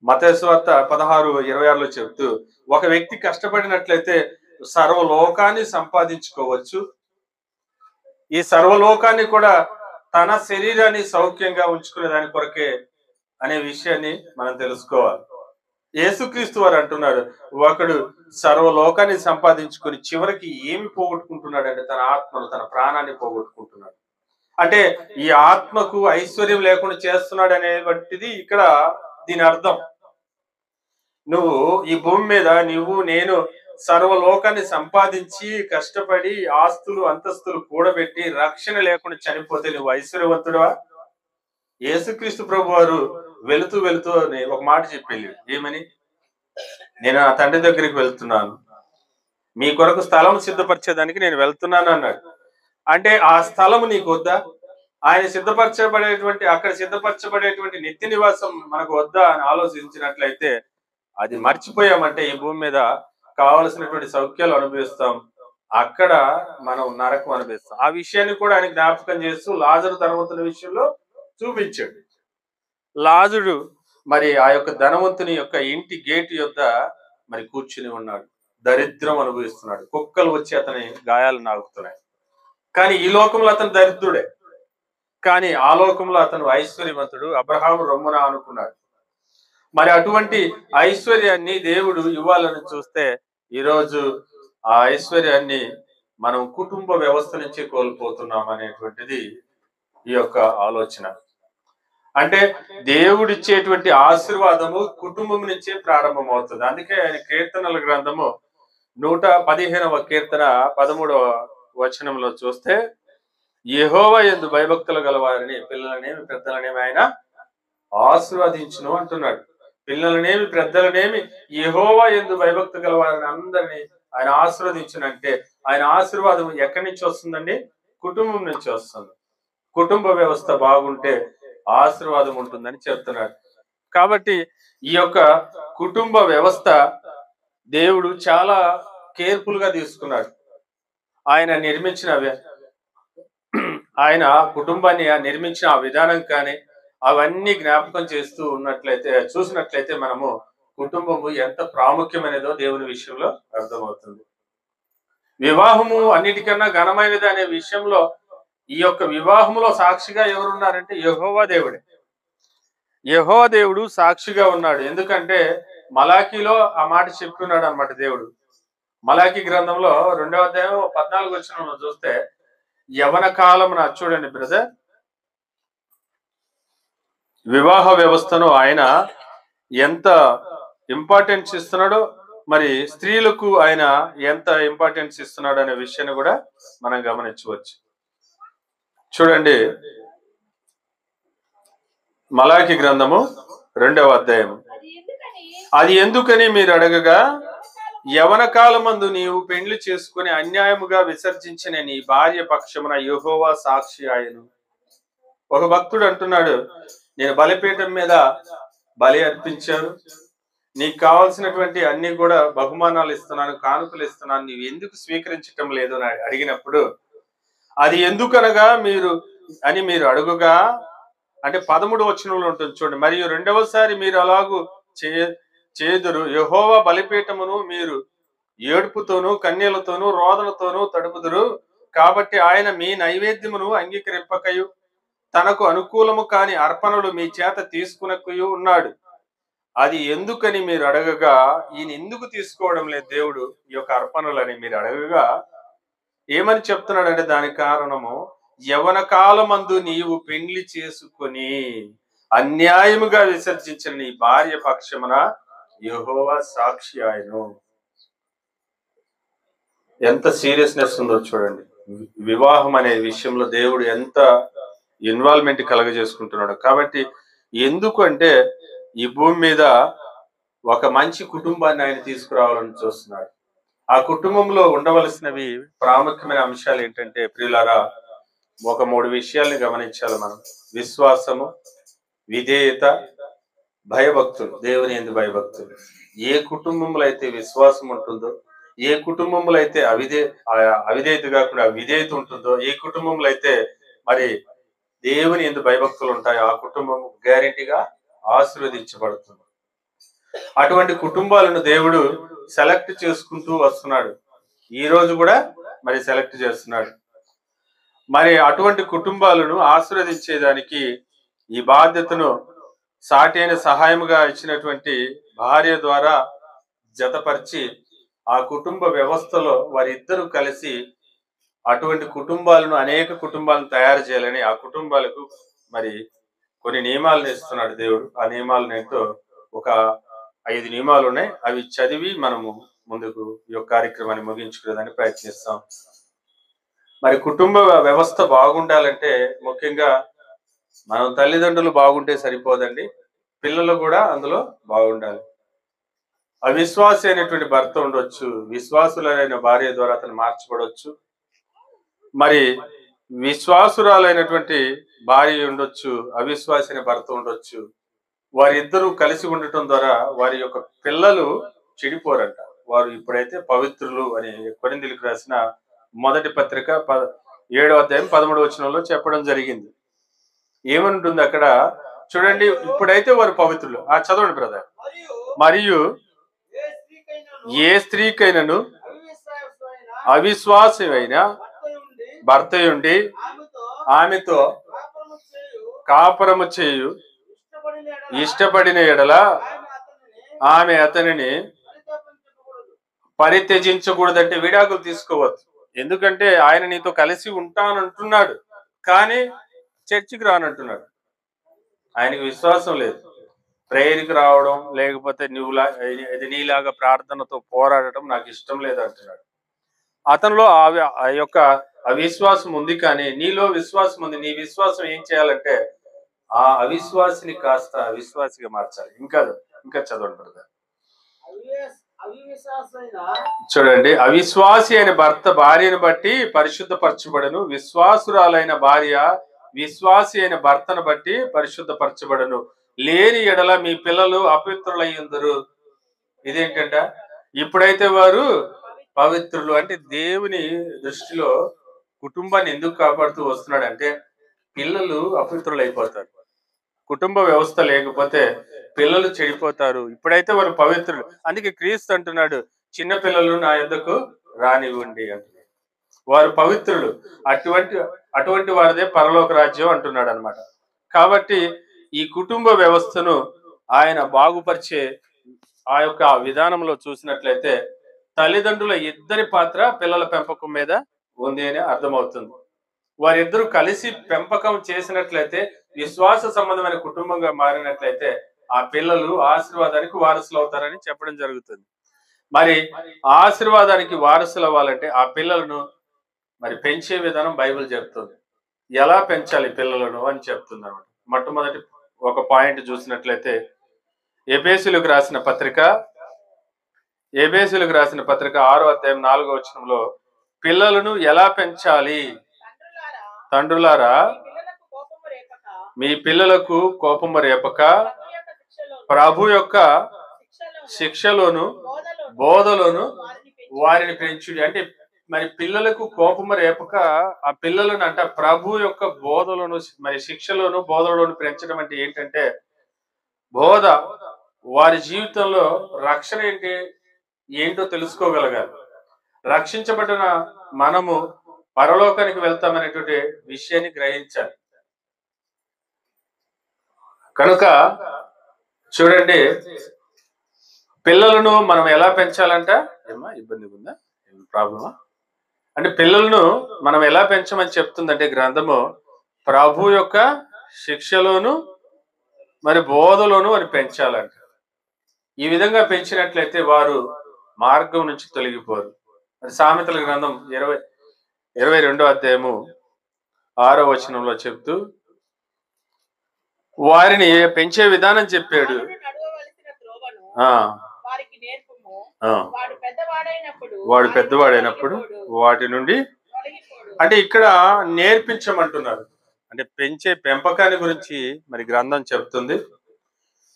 మత్తయి సువార్త 16:26లో చెప్తూ, ఒక వ్యక్తి కష్టపడినట్లయితే సర్వలోకాన్ని సంపాదించుకోవచ్చు. ఈ సర్వలోకాన్ని కూడా తన శరీరాన్ని సౌఖ్యంగా ఉంచుకునే దాని కొరకే అనే విషయాన్ని మనం తెలుసుకోవాలి. యేసుక్రీస్తు వారు అంటున్నారు, ఒకడు సర్వలోకాన్ని సంపాదించుకుని చివరికి ఏమి పోగొట్టుకుంటున్నాడు అంటే తన ఆత్మను, తన ప్రాణాన్ని పోగొట్టుకుంటున్నాడు. అంటే ఈ ఆత్మకు ఐశ్వర్యం లేకుండా చేస్తున్నాడు అనేటువంటిది ఇక్కడ దీని అర్థం. నువ్వు ఈ భూమి మీద నేను సర్వలోకాన్ని సంపాదించి కష్టపడి ఆస్తులు అంతస్తులు కూడబెట్టి రక్షణ లేకుండా చనిపోతే నువ్వు ఐశ్వర్యవంతుడువా? యేసుక్రీస్తు ప్రభు వారు వెళుతూ వెళుతూ ఒక మాట చెప్పి, ఏమని, నేను నా తండ్రి దగ్గరికి వెళ్తున్నాను, మీ కొరకు స్థలం సిద్ధపరిచేదానికి నేను వెళ్తున్నాను అన్నాడు. అంటే ఆ స్థలము నీకు వద్దా? ఆయన అక్కడ సిద్ధపరచబడేటువంటి నిత్య నివాసం మనకు వద్దా అని ఆలోచించినట్లయితే అది మర్చిపోయామంటే ఈ భూమి మీద కావలసినటువంటి సౌఖ్యాలు అనుభవిస్తాం, అక్కడ మనం నరకం అనుభవిస్తాం. ఆ విషయాన్ని కూడా ఆయన జ్ఞాపకం చేస్తూ లాజరు ధనవంతుని విషయంలో చూపించాడు. లాజరు మరి ఆ యొక్క ధనవంతుని యొక్క ఇంటి గేటు యొద్ద మరి కూర్చుని ఉన్నాడు, దరిద్రం అనుభవిస్తున్నాడు, కుక్కలు వచ్చి అతని గాయాలు నాకుతున్నాయి. కానీ ఈ లోకంలో అతను దరిద్రుడే, కానీ ఆ లోకంలో అతను ఐశ్వర్యవంతుడు, అబ్రహాము రొమ్మున అనుకున్నాడు. మరి అటువంటి ఐశ్వర్యాన్ని దేవుడు ఇవ్వాలని చూస్తే ఈరోజు ఆ ఐశ్వర్యాన్ని మనం కుటుంబ వ్యవస్థ నుంచి కోల్పోతున్నాం అనేటువంటిది ఈ యొక్క ఆలోచన. అంటే దేవుడిచ్చేటువంటి ఆశీర్వాదము కుటుంబం నుంచే ప్రారంభమవుతుంది. అందుకే ఆయన కీర్తనల గ్రంథము 115వ కీర్తన 13వ వచనంలో చూస్తే, యెహోవా యందు భయభక్తులు గలవారిని పిల్లలనేమి పెద్దలనేమి ఆయన ఆశీర్వదించును అంటున్నాడు. పిల్లలనేమి పెద్దలనేమి యెహోవా యందు భయభక్తి గలవారిని అందరినీ ఆయన ఆశీర్వదించునంటే ఆయన ఆశీర్వాదం ఎక్కడి నుంచి వస్తుందండి? కుటుంబం నుంచి వస్తుంది. కుటుంబ వ్యవస్థ బాగుంటే ఆశీర్వాదం ఉంటుందని చెప్తున్నాడు. కాబట్టి ఈ యొక్క కుటుంబ వ్యవస్థ దేవుడు చాలా కేర్ఫుల్ గా తీసుకున్నాడు. ఆయన నిర్మించిన ఆయన కుటుంబాన్ని నిర్మించిన ఆ విధానం కానీ అవన్నీ జ్ఞాపకం చేస్తూ చూసినట్లయితే మనము కుటుంబము ఎంత ప్రాముఖ్యమైనదో దేవుని విషయంలో అర్థమవుతుంది. వివాహము అన్నిటికన్నా ఘనమైనది అనే విషయంలో ఈ యొక్క వివాహములో సాక్షిగా ఎవరున్నారంటే యెహోవా దేవుడే. యెహోవా దేవుడు సాక్షిగా ఉన్నాడు. ఎందుకంటే మలాకీలో ఆ మాట చెప్తున్నాడు అన్నమాట దేవుడు. మలాకీ గ్రంథంలో 2వ అధ్యాయం 14వ వచనంలో చూస్తే, యవన కాలమున చూడండి బ్రదర్, వివాహ వ్యవస్థను ఆయన ఎంత ఇంపార్టెన్స్ ఇస్తున్నాడో, మరి స్త్రీలకు ఆయన ఎంత ఇంపార్టెన్స్ ఇస్తున్నాడు అనే విషయాన్ని కూడా మనం గమనించవచ్చు. చూడండి, మలాకి గ్రంథము 2వ అధ్యాయము. అది ఎందుకని మీరు అడగగా, యవన కాలమందు నీవు పెండ్లి చేసుకుని అన్యాయముగా విసర్జించిన నీ భార్య పక్షమున యెహోవా సాక్షి ఆయను. ఒక భక్తుడు అంటున్నాడు, నేను బలిపీఠం మీద బలి అర్పించాను, నీకు కావాల్సినటువంటి అన్ని కూడా బహుమానాలు ఇస్తున్నాను, కానుకలు ఇస్తున్నాను, నీవు ఎందుకు స్వీకరించటం లేదు అని అడిగినప్పుడు, అది ఎందుకనగా మీరు అడుగుగా అంటే 13వ వచనంలో ఉంటుంది చూడండి. మరియు రెండవసారి మీరు అలాగూ చేదురు, యెహోవా బలిపీఠమును మీరు ఏడుపుతోనూ కన్నీళ్లతోనూ రోదనతోనూ తడుపుదురు. కాబట్టి ఆయన మీ నైవేద్యమును అంగీకరింపకయు తనకు అనుకూలము కాని అర్పణలు మీ చేత తీసుకునకయు ఉన్నాడు. అది ఎందుకని మీరు అడగగా, ఈయన ఎందుకు తీసుకోవడం లేదు దేవుడు ఈ యొక్క అర్పణలని మీరు అడగగా ఏమని చెప్తున్నాడంటే, దానికి కారణము యవన కాలమందు నీవు పెండ్లి చేసుకుని అన్యాయముగా విసర్జించిన నీ భార్య పక్షమున యెహోవా సాక్షి ఆయను. ఎంత సీరియస్నెస్ ఉందో చూడండి. వివాహం అనే విషయంలో దేవుడు ఎంత ఇన్వాల్వ్మెంట్ కలగజేసుకుంటున్నాడు. కాబట్టి ఎందుకు అంటే ఈ భూమి మీద ఒక మంచి కుటుంబాన్ని ఆయన తీసుకురావాలని చూస్తున్నాడు. ఆ కుటుంబంలో ఉండవలసినవి ప్రాముఖ్యమైన అంశాలు ఏంటంటే ప్రియులారా, ఒక 3 విషయాల్ని గమనించాలి మనం. విశ్వాసము, విధేయత, భయభక్తులు. దేవుని యందు భయభక్తులు. ఏ కుటుంబంలో అయితే విశ్వాసం ఉంటుందో, ఏ కుటుంబంలో అయితే అవిధేయత కాకుండా విధేయత ఉంటుందో, ఏ కుటుంబంలో అయితే మరి దేవుని యందు భయభక్తులు ఉంటాయో ఆ కుటుంబం గ్యారెంటీగా ఆశీర్వదించబడుతుంది. అటువంటి కుటుంబాలను దేవుడు సెలెక్ట్ చేసుకుంటూ వస్తున్నాడు. ఈ రోజు కూడా మరి సెలెక్ట్ చేస్తున్నాడు. మరి అటువంటి కుటుంబాలను ఆశీర్వదించేదానికి ఈ బాధ్యతను సాటి అయిన సహాయముగా ఇచ్చినటువంటి భార్య ద్వారా జతపరిచి ఆ కుటుంబ వ్యవస్థలో వారిద్దరూ కలిసి అటువంటి కుటుంబాలను, అనేక కుటుంబాలను తయారు చేయాలని ఆ కుటుంబాలకు మరి కొన్ని నియమాలను ఇస్తున్నాడు దేవుడు. ఆ నియమాలను ఏంటో ఒక 5 నియమాలు ఉన్నాయి. అవి చదివి మనము ముందుకు ఈ యొక్క కార్యక్రమాన్ని ముగించుకునేదాన్ని ప్రయత్నిస్తాం. మరి కుటుంబ వ్యవస్థ బాగుండాలంటే ముఖ్యంగా మనం తల్లిదండ్రులు బాగుంటే సరిపోదండి, పిల్లలు కూడా అందులో బాగుండాలి. అవిశ్వాసి అయినటువంటి భర్త ఉండొచ్చు, విశ్వాసులైన భార్య ద్వారా అతను మార్చబడవచ్చు. మరి విశ్వాసురాలైనటువంటి భార్య ఉండొచ్చు, అవిశ్వాసి అయిన భర్త ఉండొచ్చు. వారిద్దరూ కలిసి ఉండటం ద్వారా వారి యొక్క పిల్లలు చెడిపోరంట. వారు ఇప్పుడైతే పవిత్రులు అని కొరింథీయులకు రాసిన మొదటి పత్రిక 7వ అధ్యాయం 13వ వచనంలో చెప్పడం జరిగింది. ఏమంటుంది అక్కడ చూడండి, ఇప్పుడైతే వారు పవిత్రులు. చదవండి బ్రదర్. మరియు ఏ స్త్రీకైనను అవిశ్వాసమైన భర్తయుండి ఆమెతో కాపురము చేయు ఇష్టపడిన ఎడల ఆమె అతనిని పరిత్యజించకూడదంటే విడాకులు తీసుకోవచ్చు. ఎందుకంటే ఆయన నీతో కలిసి ఉంటానంటున్నాడు, కానీ చర్చికి రానంటున్నాడు. ఆయనకు విశ్వాసం లేదు. ప్రేయర్కి రావడం, లేకపోతే ఇది నీలాగా ప్రార్థనతో పోరాడటం నాకు ఇష్టం లేదు అంటున్నాడు. అతనిలో ఆ యొక్క అవిశ్వాసం ఉంది, కానీ నీలో విశ్వాసం ఉంది. నీ విశ్వాసం ఏం చేయాలంటే ఆ అవిశ్వాసిని కాస్త విశ్వాసిగా మార్చాలి. ఇంకా చదవండి. చూడండి, అవిశ్వాసి అయిన భర్త భార్యను బట్టి పరిశుద్ధపరచబడను, విశ్వాసురాలైన భార్య విశ్వాసి అయిన భర్తను బట్టి పరిశుద్ధపరచబడను. లేని ఎడల మీ పిల్లలు అపవిత్రులయ్యుందురు. ఇదేంటంట? ఇప్పుడైతే వారు పవిత్రులు అంటే దేవుని దృష్టిలో కుటుంబాన్ని ఎందుకు కాపాడుతూ వస్తున్నాడంటే పిల్లలు అపవిత్రులు అయిపోతారు. కుటుంబ వ్యవస్థ లేకపోతే పిల్లలు చెడిపోతారు. ఇప్పుడైతే వారు పవిత్రులు. అందుకే క్రీస్తు అంటున్నాడు, చిన్న పిల్లలు నా యొద్దకు రానివ్వండి అంటున్నాడు. వారు పవిత్రులు. అటువంటి వారిదే పరలోక రాజ్యం అంటున్నాడు అనమాట. కాబట్టి ఈ కుటుంబ వ్యవస్థను ఆయన బాగుపరిచే ఆ యొక్క విధానంలో చూసినట్లయితే తల్లిదండ్రుల ఇద్దరి పాత్ర పిల్లల పెంపకం మీద ఉంది అని అర్థమవుతుంది. వారిద్దరూ కలిసి పెంపకం చేసినట్లయితే, విశ్వాస సంబంధమైన కుటుంబంగా మారినట్లయితే ఆ పిల్లలు ఆశీర్వాదానికి వారసులు అవుతారని చెప్పడం జరుగుతుంది. మరి ఆశీర్వాదానికి వారసులు అవ్వాలంటే ఆ పిల్లలను మరి పెంచే విధానం బైబిల్ చెప్తుంది. ఎలా పెంచాలి పిల్లలను అని చెప్తుంది అన్నమాట. మొట్టమొదటి ఒక పాయింట్ చూసినట్లయితే ఎఫెసీయులకు రాసిన పత్రిక 6వ అధ్యాయం 4వ వచనంలో పిల్లలను ఎలా పెంచాలి? తండ్రులారా మీ పిల్లలకు కోపము రేపక ప్రభు యొక్క శిక్షలోను బోధలోను వారిని పెంచుడి. అంటే మరి పిల్లలకు కోపము రేపక ఆ పిల్లలను అంటే ప్రభు యొక్క బోధలను మరి శిక్షలోను బోధలోను పెంచడం అంటే ఏంటంటే బోధ వారి జీవితంలో రక్షణ ఏంటో తెలుసుకోగలగాలి. రక్షించబడిన మనము పరలోకానికి వెళ్తామనేటువంటి విషయాన్ని గ్రహించాలి. కనుక చూడండి, పిల్లలను మనం ఎలా పెంచాలంట? ఏమా ఇబ్బంది ఉందా, ప్రాబ్లమా? అంటే పిల్లలను మనం ఎలా పెంచమని చెప్తుందంటే గ్రంథము ప్రభు యొక్క శిక్షలోను మరి బోధలోను అని పెంచాలంట. ఈ విధంగా పెంచినట్లయితే వారు మార్గం నుంచి తొలగిపోరు. మరి సామెతల గ్రంథం 22వ అధ్యాయము 6వ వచనంలో చెప్తూ వారిని పెంచే విధానం చెప్పాడు. వాడు పెద్దవాడైనప్పుడు వాటి నుండి అంటే ఇక్కడ నేర్పించమంటున్నారు. అంటే పెంచే పెంపకాన్ని గురించి మరి గ్రంథం చెప్తుంది.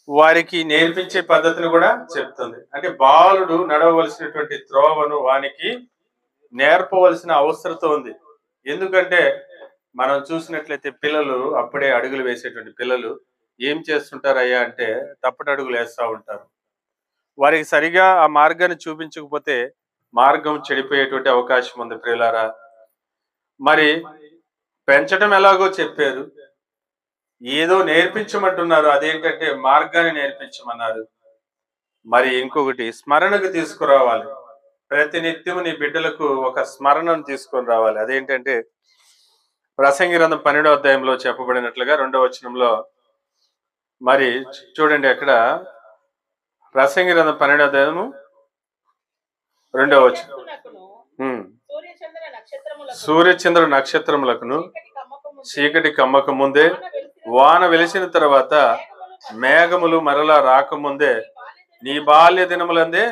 వారికి నేర్పించే పద్ధతిని కూడా చెప్తుంది. అంటే బాలుడు నడవవలసినటువంటి త్రోవను వానికి నేర్పవలసిన అవసరత ఉంది. ఎందుకంటే మనం చూసినట్లయితే పిల్లలు అప్పుడే అడుగులు వేసేటువంటి పిల్లలు ఏం చేస్తుంటారయ్యా అంటే తప్పటి అడుగులు వేస్తూ ఉంటారు. వారికి సరిగా ఆ మార్గాన్ని చూపించకపోతే మార్గం చెడిపోయేటువంటి అవకాశం ఉంది. ప్రియులారా, మరి పెంచడం ఎలాగో చెప్పారు, ఏదో నేర్పించమంటున్నారు. అదేంటంటే మార్గాన్ని నేర్పించమన్నారు. మరి ఇంకొకటి స్మరణకు తీసుకురావాలి. ప్రతినిత్యము నీ బిడ్డలకు ఒక స్మరణను తీసుకొని రావాలి. అదేంటంటే ప్రసంగి గ్రంథం 12వ అధ్యాయంలో చెప్పబడినట్లుగా 2వ వచనంలో మరి చూడండి, అక్కడ ప్రసంగి గ్రంథం 12వ అధ్యాయము 2వ వచనం సూర్యచంద్ర నక్షత్రములకును చీకటి కమ్మక ముందే వాన వెలిసిన తర్వాత మేఘములు మరలా రాకముందే నీ బాల్య దినములందే.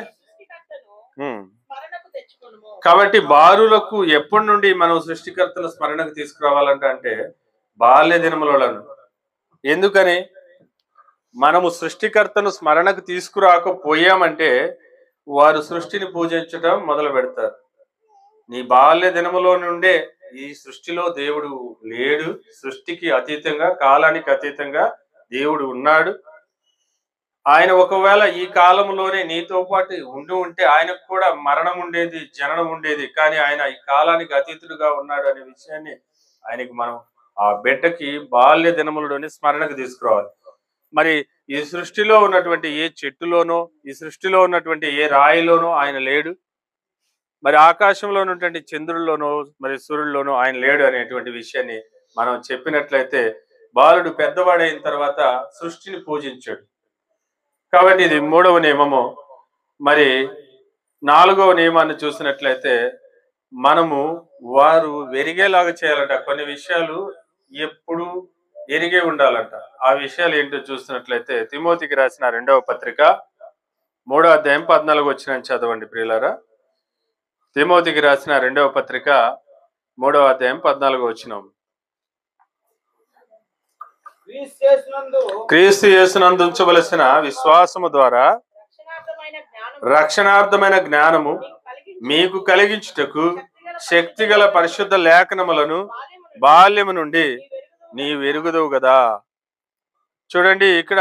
కాబట్టి బాలులకు ఎప్పటి నుండి మనం సృష్టికర్తల స్మరణకు తీసుకురావాలంటే బాల్య దినములను. ఎందుకని మనము సృష్టికర్తను స్మరణకు తీసుకురాకపోయామంటే వారు సృష్టిని పూజించడం మొదలు పెడతారు. నీ బాల్య దినములో నుండే ఈ సృష్టిలో దేవుడు లేడు. సృష్టికి అతీతంగా, కాలానికి అతీతంగా దేవుడు ఉన్నాడు. ఆయన ఒకవేళ ఈ కాలంలోనే నీతో పాటు ఉంటే ఆయనకు కూడా మరణం ఉండేది, జననం ఉండేది. కానీ ఆయన ఈ కాలానికి అతీతుడుగా ఉన్నాడు అనే విషయాన్ని ఆయనకి మనం ఆ బిడ్డకి బాల్య దినములలోని స్మరణకు తీసుకురావాలి. మరి ఈ సృష్టిలో ఉన్నటువంటి ఏ చెట్టులోనో, ఈ సృష్టిలో ఉన్నటువంటి ఏ రాయిలోనో ఆయన లేడు. మరి ఆకాశంలో ఉన్నటువంటి చంద్రుల్లోనో, మరి సూర్యుల్లోనో ఆయన లేడు అనేటువంటి విషయాన్ని మనం చెప్పినట్లయితే, బాలుడు పెద్దవాడైన తర్వాత సృష్టిని పూజించాడు. కాబట్టి ఇది 3వ నియమము. మరి 4వ నియమాన్ని చూసినట్లయితే, మనము వారు వెరిగేలాగా చేయాలంట. కొన్ని విషయాలు ఎప్పుడు ఎరిగే ఉండాలంట. ఆ విషయాలు ఏంటో చూసినట్లయితే, తిమోతికి రాసిన 2వ పత్రిక 3వ అధ్యాయం 14 వచనం చదవండి ప్రియులారా. తిమోతికి రాసిన 2వ పత్రిక 3వ అధ్యాయం 14 వచనం. క్రీస్తు యేసునందు ఉంచవలసిన విశ్వాసము ద్వారా రక్షణార్థమైన జ్ఞానము మీకు కలిగించుటకు శక్తిగల పరిశుద్ధ లేఖనములను బాల్యము నుండి నీవు ఎరుగుదువు కదా. చూడండి, ఇక్కడ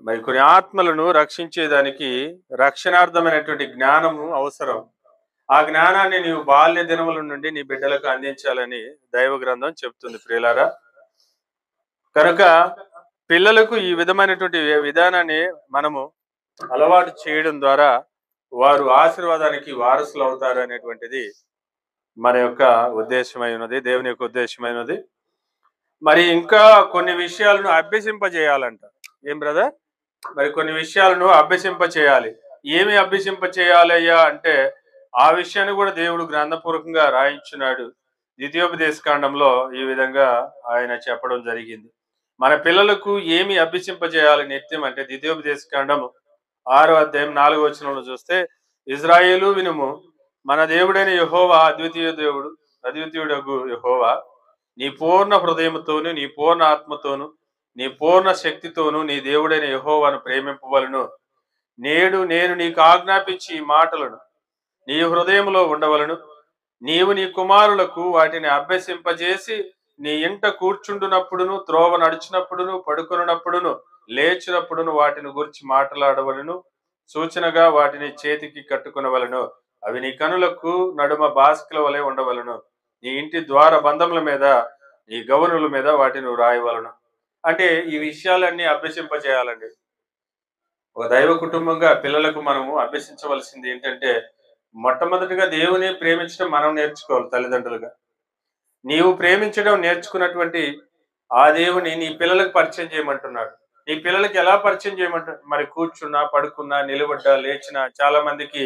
మరి కొన్ని ఆత్మలను రక్షించేదానికి రక్షణార్థమైనటువంటి జ్ఞానము అవసరం. ఆ జ్ఞానాన్ని నీవు బాల్య దినముల నుండి నీ బిడ్డలకు అందించాలని దైవ గ్రంథం చెప్తుంది ప్రియులారా. కనుక పిల్లలకు ఈ విధమైనటువంటి విధానాన్ని మనము అలవాటు చేయడం ద్వారా వారు ఆశీర్వాదానికి వారసులు అవుతారు అనేటువంటిది మన యొక్క ఉద్దేశమై ఉన్నది, దేవుని యొక్క ఉద్దేశమైనది. మరి ఇంకా కొన్ని విషయాలను అభ్యసింపజేయాలంట. ఏం బ్రదర్? మరి కొన్ని విషయాలను అభ్యసింపచేయాలి. ఏమి అభ్యసింపచేయాలయ్యా అంటే, ఆ విషయాన్ని కూడా దేవుడు గ్రంథపూర్వకంగా రాయించున్నాడు. ద్వితీయోపదేశ కాండంలో ఈ విధంగా ఆయన చెప్పడం జరిగింది. మన పిల్లలకు ఏమి అభ్యసింపజేయాలి నిత్యం అంటే, ద్వితీయోపదేశ కాండం 6వ అధ్యాయం 4వ వచనంలో చూస్తే, ఇజ్రాయేలు వినుము, మన దేవుడైన యెహోవా అద్వితీయుడగు యెహోవా నీ పూర్ణ హృదయముతోను, నీ పూర్ణ ఆత్మతోను, నీ పూర్ణ శక్తితోను నీ దేవుడైన యెహోవాను ప్రేమింపవలను. నేడు నేను నీకు ఆజ్ఞాపించి ఈ మాటలను నీ హృదయంలో ఉండవలను. నీవు నీ కుమారులకు వాటిని అభ్యసింపజేసి నీ ఇంట కూర్చుండునప్పుడును, త్రోవ నడిచినప్పుడును, పడుకొనున్నప్పుడును, లేచినప్పుడును వాటిని గురించి మాట్లాడవలను. సూచనగా వాటిని చేతికి కట్టుకునవలను. అవి నీ కనులకు నడుమ బాస్కుల వలె ఉండవలను. నీ ఇంటి ద్వార బంధముల మీద, నీ గౌనుల మీద వాటిని రాయవలను. అంటే ఈ విషయాలన్నీ అభ్యసింపజేయాలండి. ఒక దైవ కుటుంబంగా పిల్లలకు మనము అభ్యసించవలసింది ఏంటంటే, మొట్టమొదటిగా దేవుని ప్రేమించడం మనం నేర్చుకోవాలి తల్లిదండ్రులుగా. నీవు ప్రేమించడం నేర్చుకున్నటువంటి ఆ దేవుని నీ పిల్లలకు పరిచయం చేయమంటున్నాడు. నీ పిల్లలకి ఎలా పరిచయం చేయమంటున్నాడు? మరి కూర్చున్నా, పడుకున్నా, నిలబడ్డా, లేచినా, చాలా మందికి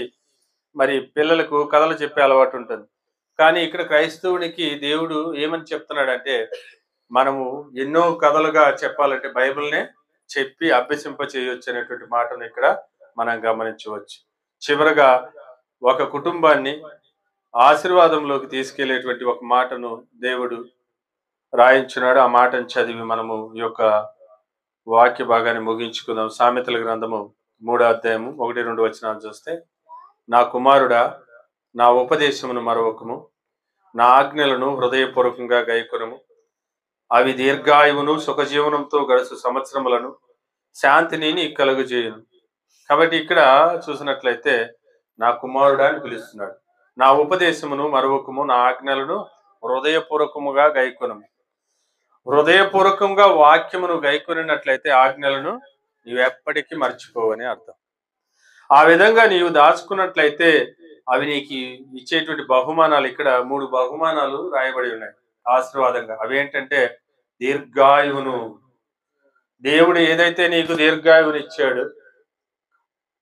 మరి పిల్లలకు కథలు చెప్పే అలవాటు ఉంటుంది. కానీ ఇక్కడ క్రైస్తవునికి దేవుడు ఏమని చెప్తున్నాడంటే, మనము ఎన్నో కథలుగా చెప్పాలంటే బైబిల్నే చెప్పి అభ్యసింప చేయొచ్చు అనేటువంటి మాటను ఇక్కడ మనం గమనించవచ్చు. చివరగా ఒక కుటుంబాన్ని ఆశీర్వాదంలోకి తీసుకెళ్లేటువంటి ఒక మాటను దేవుడు రాయించున్నాడు. ఆ మాటను చదివి మనము ఈ యొక్క వాక్య భాగాన్ని ముగించుకుందాం. సామెతల గ్రంథము 3వ అధ్యాయము 1-2 వచనాలు చూస్తే, నా కుమారుడా, నా ఉపదేశమును మరొకము, నా ఆజ్ఞలను హృదయపూర్వకంగా గైకొనుము. అవి దీర్ఘాయువును, సుఖజీవనంతో గడుచు సంవత్సరములను, శాంతిని నీకు కలుగజేయును. కాబట్టి ఇక్కడ చూసినట్లయితే నా కుమారుడా అని పిలుస్తున్నాడు. నా ఉపదేశమును మరొకము, నా ఆజ్ఞలను హృదయపూర్వకముగా గైకొనుము. హృదయపూర్వకంగా వాక్యమును గైకొనినట్లయితే ఆజ్ఞలను నీవు ఎప్పటికీ మర్చిపోవని అర్థం. ఆ విధంగా నీవు దాచుకున్నట్లయితే అవి నీకు ఇచ్చేటువంటి బహుమానాలు, ఇక్కడ 3 బహుమానాలు రాయబడి ఉన్నాయి ఆశీర్వాదంగా. అవేంటంటే దీర్ఘాయువును. దేవుడు ఏదైతే నీకు దీర్ఘాయువుని ఇచ్చాడు,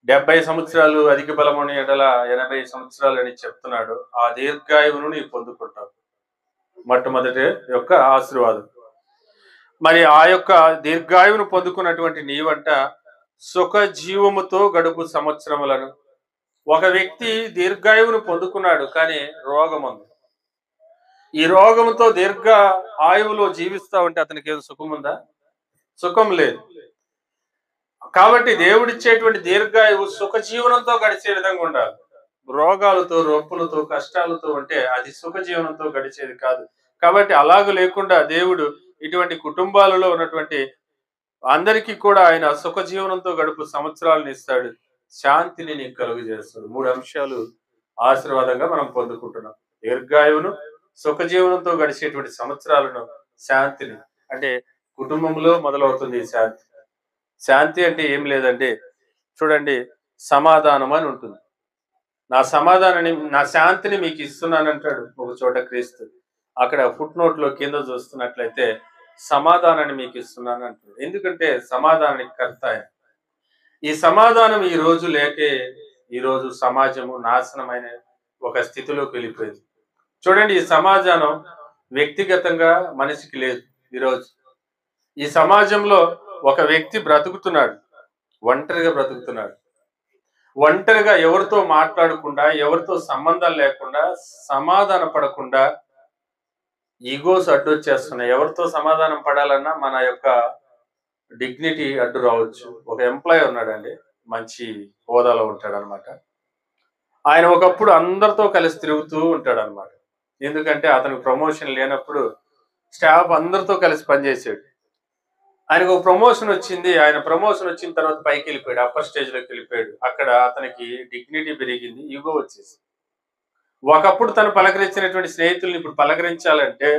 70 సంవత్సరాలు అధిక బలముని ఎడల 80 సంవత్సరాలు అని చెప్తున్నాడు. ఆ దీర్ఘాయువును నీవు పొందుకుంటావు. మొట్టమొదటి యొక్క ఆశీర్వాదం. మరి ఆ యొక్క దీర్ఘాయువును పొందుకున్నటువంటి నీవంట సుఖ జీవముతో గడుపు సంవత్సరములను. ఒక వ్యక్తి దీర్ఘాయువును పొందుకున్నాడు, కానీ రోగం ఉంది. ఈ రోగంతో దీర్ఘ ఆయువులో జీవిస్తా ఉంటే అతనికి ఏదో సుఖం ఉందా? సుఖం లేదు. కాబట్టి దేవుడిచ్చేటువంటి దీర్ఘాయువు సుఖ జీవనంతో గడిచే విధంగా ఉండాలి. రోగాలతో, రొప్పులతో, కష్టాలతో ఉంటే అది సుఖ జీవనంతో గడిచేది కాదు. కాబట్టి అలాగ లేకుండా దేవుడు ఇటువంటి కుటుంబాలలో ఉన్నటువంటి అందరికీ కూడా ఆయన సుఖ జీవనంతో గడుపు సంవత్సరాలను ఇస్తాడు. శాంతిని నీకు కలుగు చేస్తాడు. 3 అంశాలు ఆశీర్వాదంగా మనం పొందుకుంటున్నాం. దీర్ఘాయువును, సుఖ జీవనంతో గడిచేటువంటి సంవత్సరాలను, శాంతిని. అంటే కుటుంబంలో మొదలవుతుంది ఈ శాంతి. శాంతి అంటే ఏం లేదండి, చూడండి, సమాధానం అని ఉంటుంది. నా సమాధానాన్ని, నా శాంతిని మీకు ఇస్తున్నాను అంటాడు ఒక చోట క్రీస్తు. అక్కడ ఫుట్ నోట్ లో కింద చూస్తున్నట్లయితే సమాధానాన్ని మీకు ఇస్తున్నాను అంటాడు. ఎందుకంటే సమాధానానికి కర్త ఆయన. ఈ సమాధానం ఈ రోజు లేకే ఈ రోజు సమాజము నాశనమైన ఒక స్థితిలోకి వెళ్ళిపోయింది. చూడండి, ఈ సమాజం వ్యక్తిగతంగా మనిషికి లేదు. ఈరోజు ఈ సమాజంలో ఒక వ్యక్తి బ్రతుకుతున్నాడు, ఒంటరిగా బ్రతుకుతున్నాడు. ఒంటరిగా ఎవరితో మాట్లాడకుండా, ఎవరితో సంబంధం లేకుండా, సమాధాన పడకుండా ఈగోస్ అడ్డొచ్చేస్తున్నాయి. ఎవరితో సమాధానం పడాలన్నా మన యొక్క డిగ్నిటీ అడ్డు రావచ్చు. ఒక ఎంప్లాయీ ఉన్నాడండి, మంచి హోదాలో ఉంటాడు అనమాట. ఆయన ఒకప్పుడు అందరితో కలిసి తిరుగుతూ ఉంటాడు అనమాట. ఎందుకంటే అతనికి ప్రమోషన్ లేనప్పుడు స్టాఫ్ అందరితో కలిసి పనిచేసాడు. ఆయనకు ఒక ప్రమోషన్ వచ్చింది. ఆయన ప్రమోషన్ వచ్చిన తర్వాత పైకి వెళ్ళిపోయాడు, అప్పర్ స్టేజ్ లోకి వెళ్ళిపోయాడు. అక్కడ అతనికి డిగ్నిటీ పెరిగింది, ఈగో వచ్చేసి. ఒకప్పుడు తను పలకరించినటువంటి స్నేహితుల్ని ఇప్పుడు పలకరించాలంటే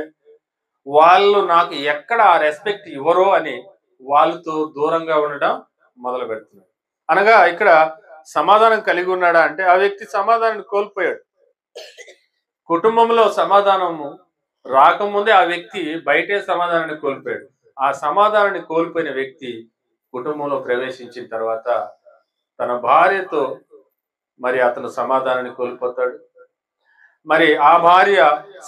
వాళ్ళు నాకు ఎక్కడ ఆ రెస్పెక్ట్ ఇవ్వరో అని వాళ్ళతో దూరంగా ఉండడం మొదలు పెడుతున్నాడు. అనగా ఇక్కడ సమాధానం కలిగి ఉన్నాడా అంటే ఆ వ్యక్తి సమాధానాన్ని కోల్పోయాడు. కుటుంబంలో సమాధానము రాకముందే ఆ వ్యక్తి బయటే సమాధానాన్ని కోల్పోయాడు. ఆ సమాధానాన్ని కోల్పోయిన వ్యక్తి కుటుంబంలో ప్రవేశించిన తర్వాత తన భార్యతో మరి అతను సమాధానాన్ని కోల్పోతాడు. మరి ఆ భార్య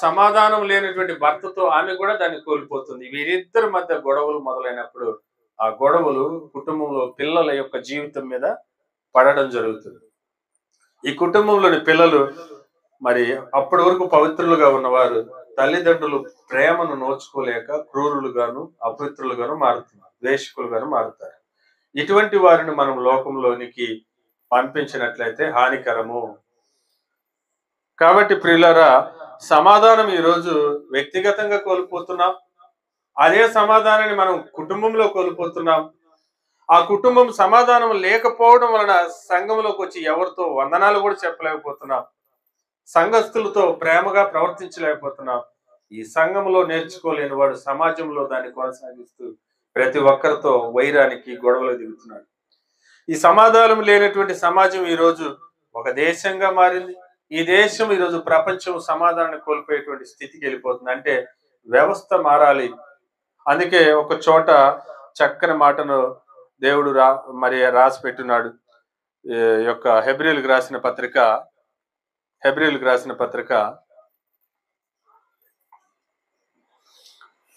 సమాధానం లేనటువంటి భర్తతో ఆమె కూడా దాన్ని కోల్పోతుంది. వీరిద్దరి మధ్య గొడవలు మొదలైనప్పుడు ఆ గొడవలు కుటుంబంలో పిల్లల యొక్క జీవితం మీద పడడం జరుగుతుంది. ఈ కుటుంబంలోని పిల్లలు మరి అప్పటి వరకు పవిత్రులుగా ఉన్నవారు తల్లిదండ్రులు ప్రేమను నోచుకోలేక క్రూరులుగాను అపవిత్రులుగాను మారుతున్నారు, ద్వేషకులుగాను మారుతారు. ఇటువంటి వారిని మనం లోకంలోనికి పంపించినట్లయితే హానికరము. కాబట్టి ప్రియులారా, సమాధానం ఈరోజు వ్యక్తిగతంగా కోల్పోతున్నాం. అదే సమాధానాన్ని మనం కుటుంబంలో కోల్పోతున్నాం. ఆ కుటుంబం సమాధానం లేకపోవడం వలన సంఘంలోకి వచ్చి ఎవరితో వందనాలు కూడా చెప్పలేకపోతున్నాం, సంఘస్థులతో ప్రేమగా ప్రవర్తించలేకపోతున్నాం. ఈ సంఘంలో నేర్చుకోలేని వాడు సమాజంలో దాన్ని కొనసాగిస్తూ ప్రతి ఒక్కరితో వైరానికి గొడవలు దిగుతున్నాడు. ఈ సమాధానం లేనటువంటి సమాజం ఈరోజు ఒక దేశంగా మారింది. ఈ దేశం ఈరోజు ప్రపంచం సమాధానాన్ని కోల్పోయేటువంటి స్థితికి వెళ్ళిపోతుంది. అంటే వ్యవస్థ మారాలి. అందుకే ఒక చోట చక్కని మాటను దేవుడు రాసి పెట్టున్నాడు. యొక్క హెబ్రీయులకు రాసిన పత్రిక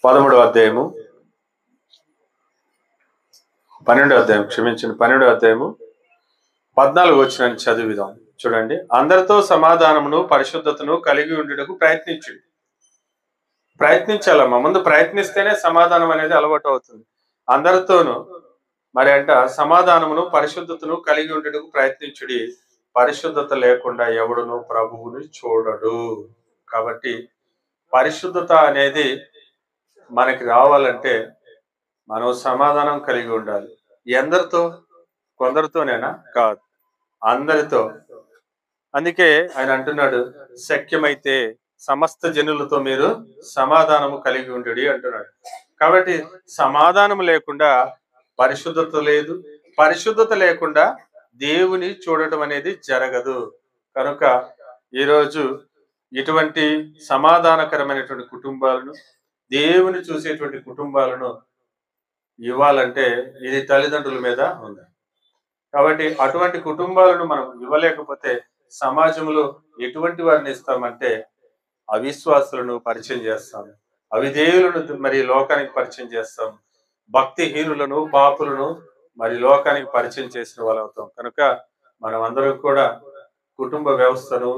13వ అధ్యాయము 12వ అధ్యాయము 14వ వచనాన్ని చదివిదాం. చూడండి, అందరితో సమాధానమును పరిశుద్ధతను కలిగి ఉండుటకు ప్రయత్నించాలమ్మా. ముందు ప్రయత్నిస్తేనే సమాధానం అనేది అలవాటు అవుతుంది. అందరితోనూ మరి అంట సమాధానమును పరిశుద్ధతను కలిగి ఉండుటకు ప్రయత్నించుడి, పరిశుద్ధత లేకుండా ఎవడును ప్రభువుని చూడడు. కాబట్టి పరిశుద్ధత అనేది మనకి రావాలంటే మనం సమాధానం కలిగి ఉండాలి. ఎందరితో? కొందరితోనేనా? కాదు, అందరితో. అందుకే ఆయన అంటున్నాడు, శక్యమైతే సమస్త జనులతో మీరు సమాధానము కలిగి ఉండుడి అంటున్నాడు. కాబట్టి సమాధానం లేకుండా పరిశుద్ధత లేదు, పరిశుద్ధత లేకుండా దేవుని చూడటం అనేది జరగదు. కనుక ఈరోజు ఇటువంటి సమాధానకరమైనటువంటి కుటుంబాలను, దేవుని చూసేటువంటి కుటుంబాలను ఇవ్వాలంటే ఇది తల్లిదండ్రుల మీద ఉంది. కాబట్టి అటువంటి కుటుంబాలను మనం ఇవ్వలేకపోతే సమాజంలో ఎటువంటి వారిని ఇస్తామంటే అవిశ్వాసులను పరిచయం చేస్తాం, అవిధేయులను మరి లోకానికి పరిచయం చేస్తాం, భక్తిహీనులను పాపులను మరి లోకానికి పరిచయం చేసిన వాళ్ళు అవుతాం. కనుక మనం అందరం కూడా కుటుంబ వ్యవస్థను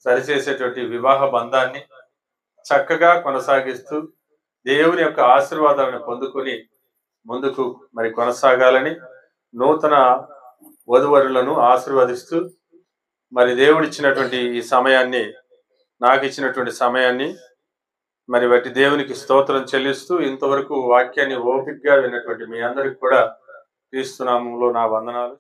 సరిచేసేటువంటి వివాహ బంధాన్ని చక్కగా కొనసాగిస్తూ దేవుని యొక్క ఆశీర్వాదాలను పొందుకొని ముందుకు మరి కొనసాగాలని, నూతన వధువరులను ఆశీర్వదిస్తూ మరి దేవుడిచ్చినటువంటి ఈ సమయాన్ని, నాకు ఇచ్చినటువంటి సమయాన్ని మరి బట్టి దేవునికి స్తోత్రం చెల్లిస్తూ ఇంతవరకు వాక్యాన్ని ఓపికగా విన్నటువంటి మీ అందరికి కూడా క్రీస్తు నామములో నా వందనాలు.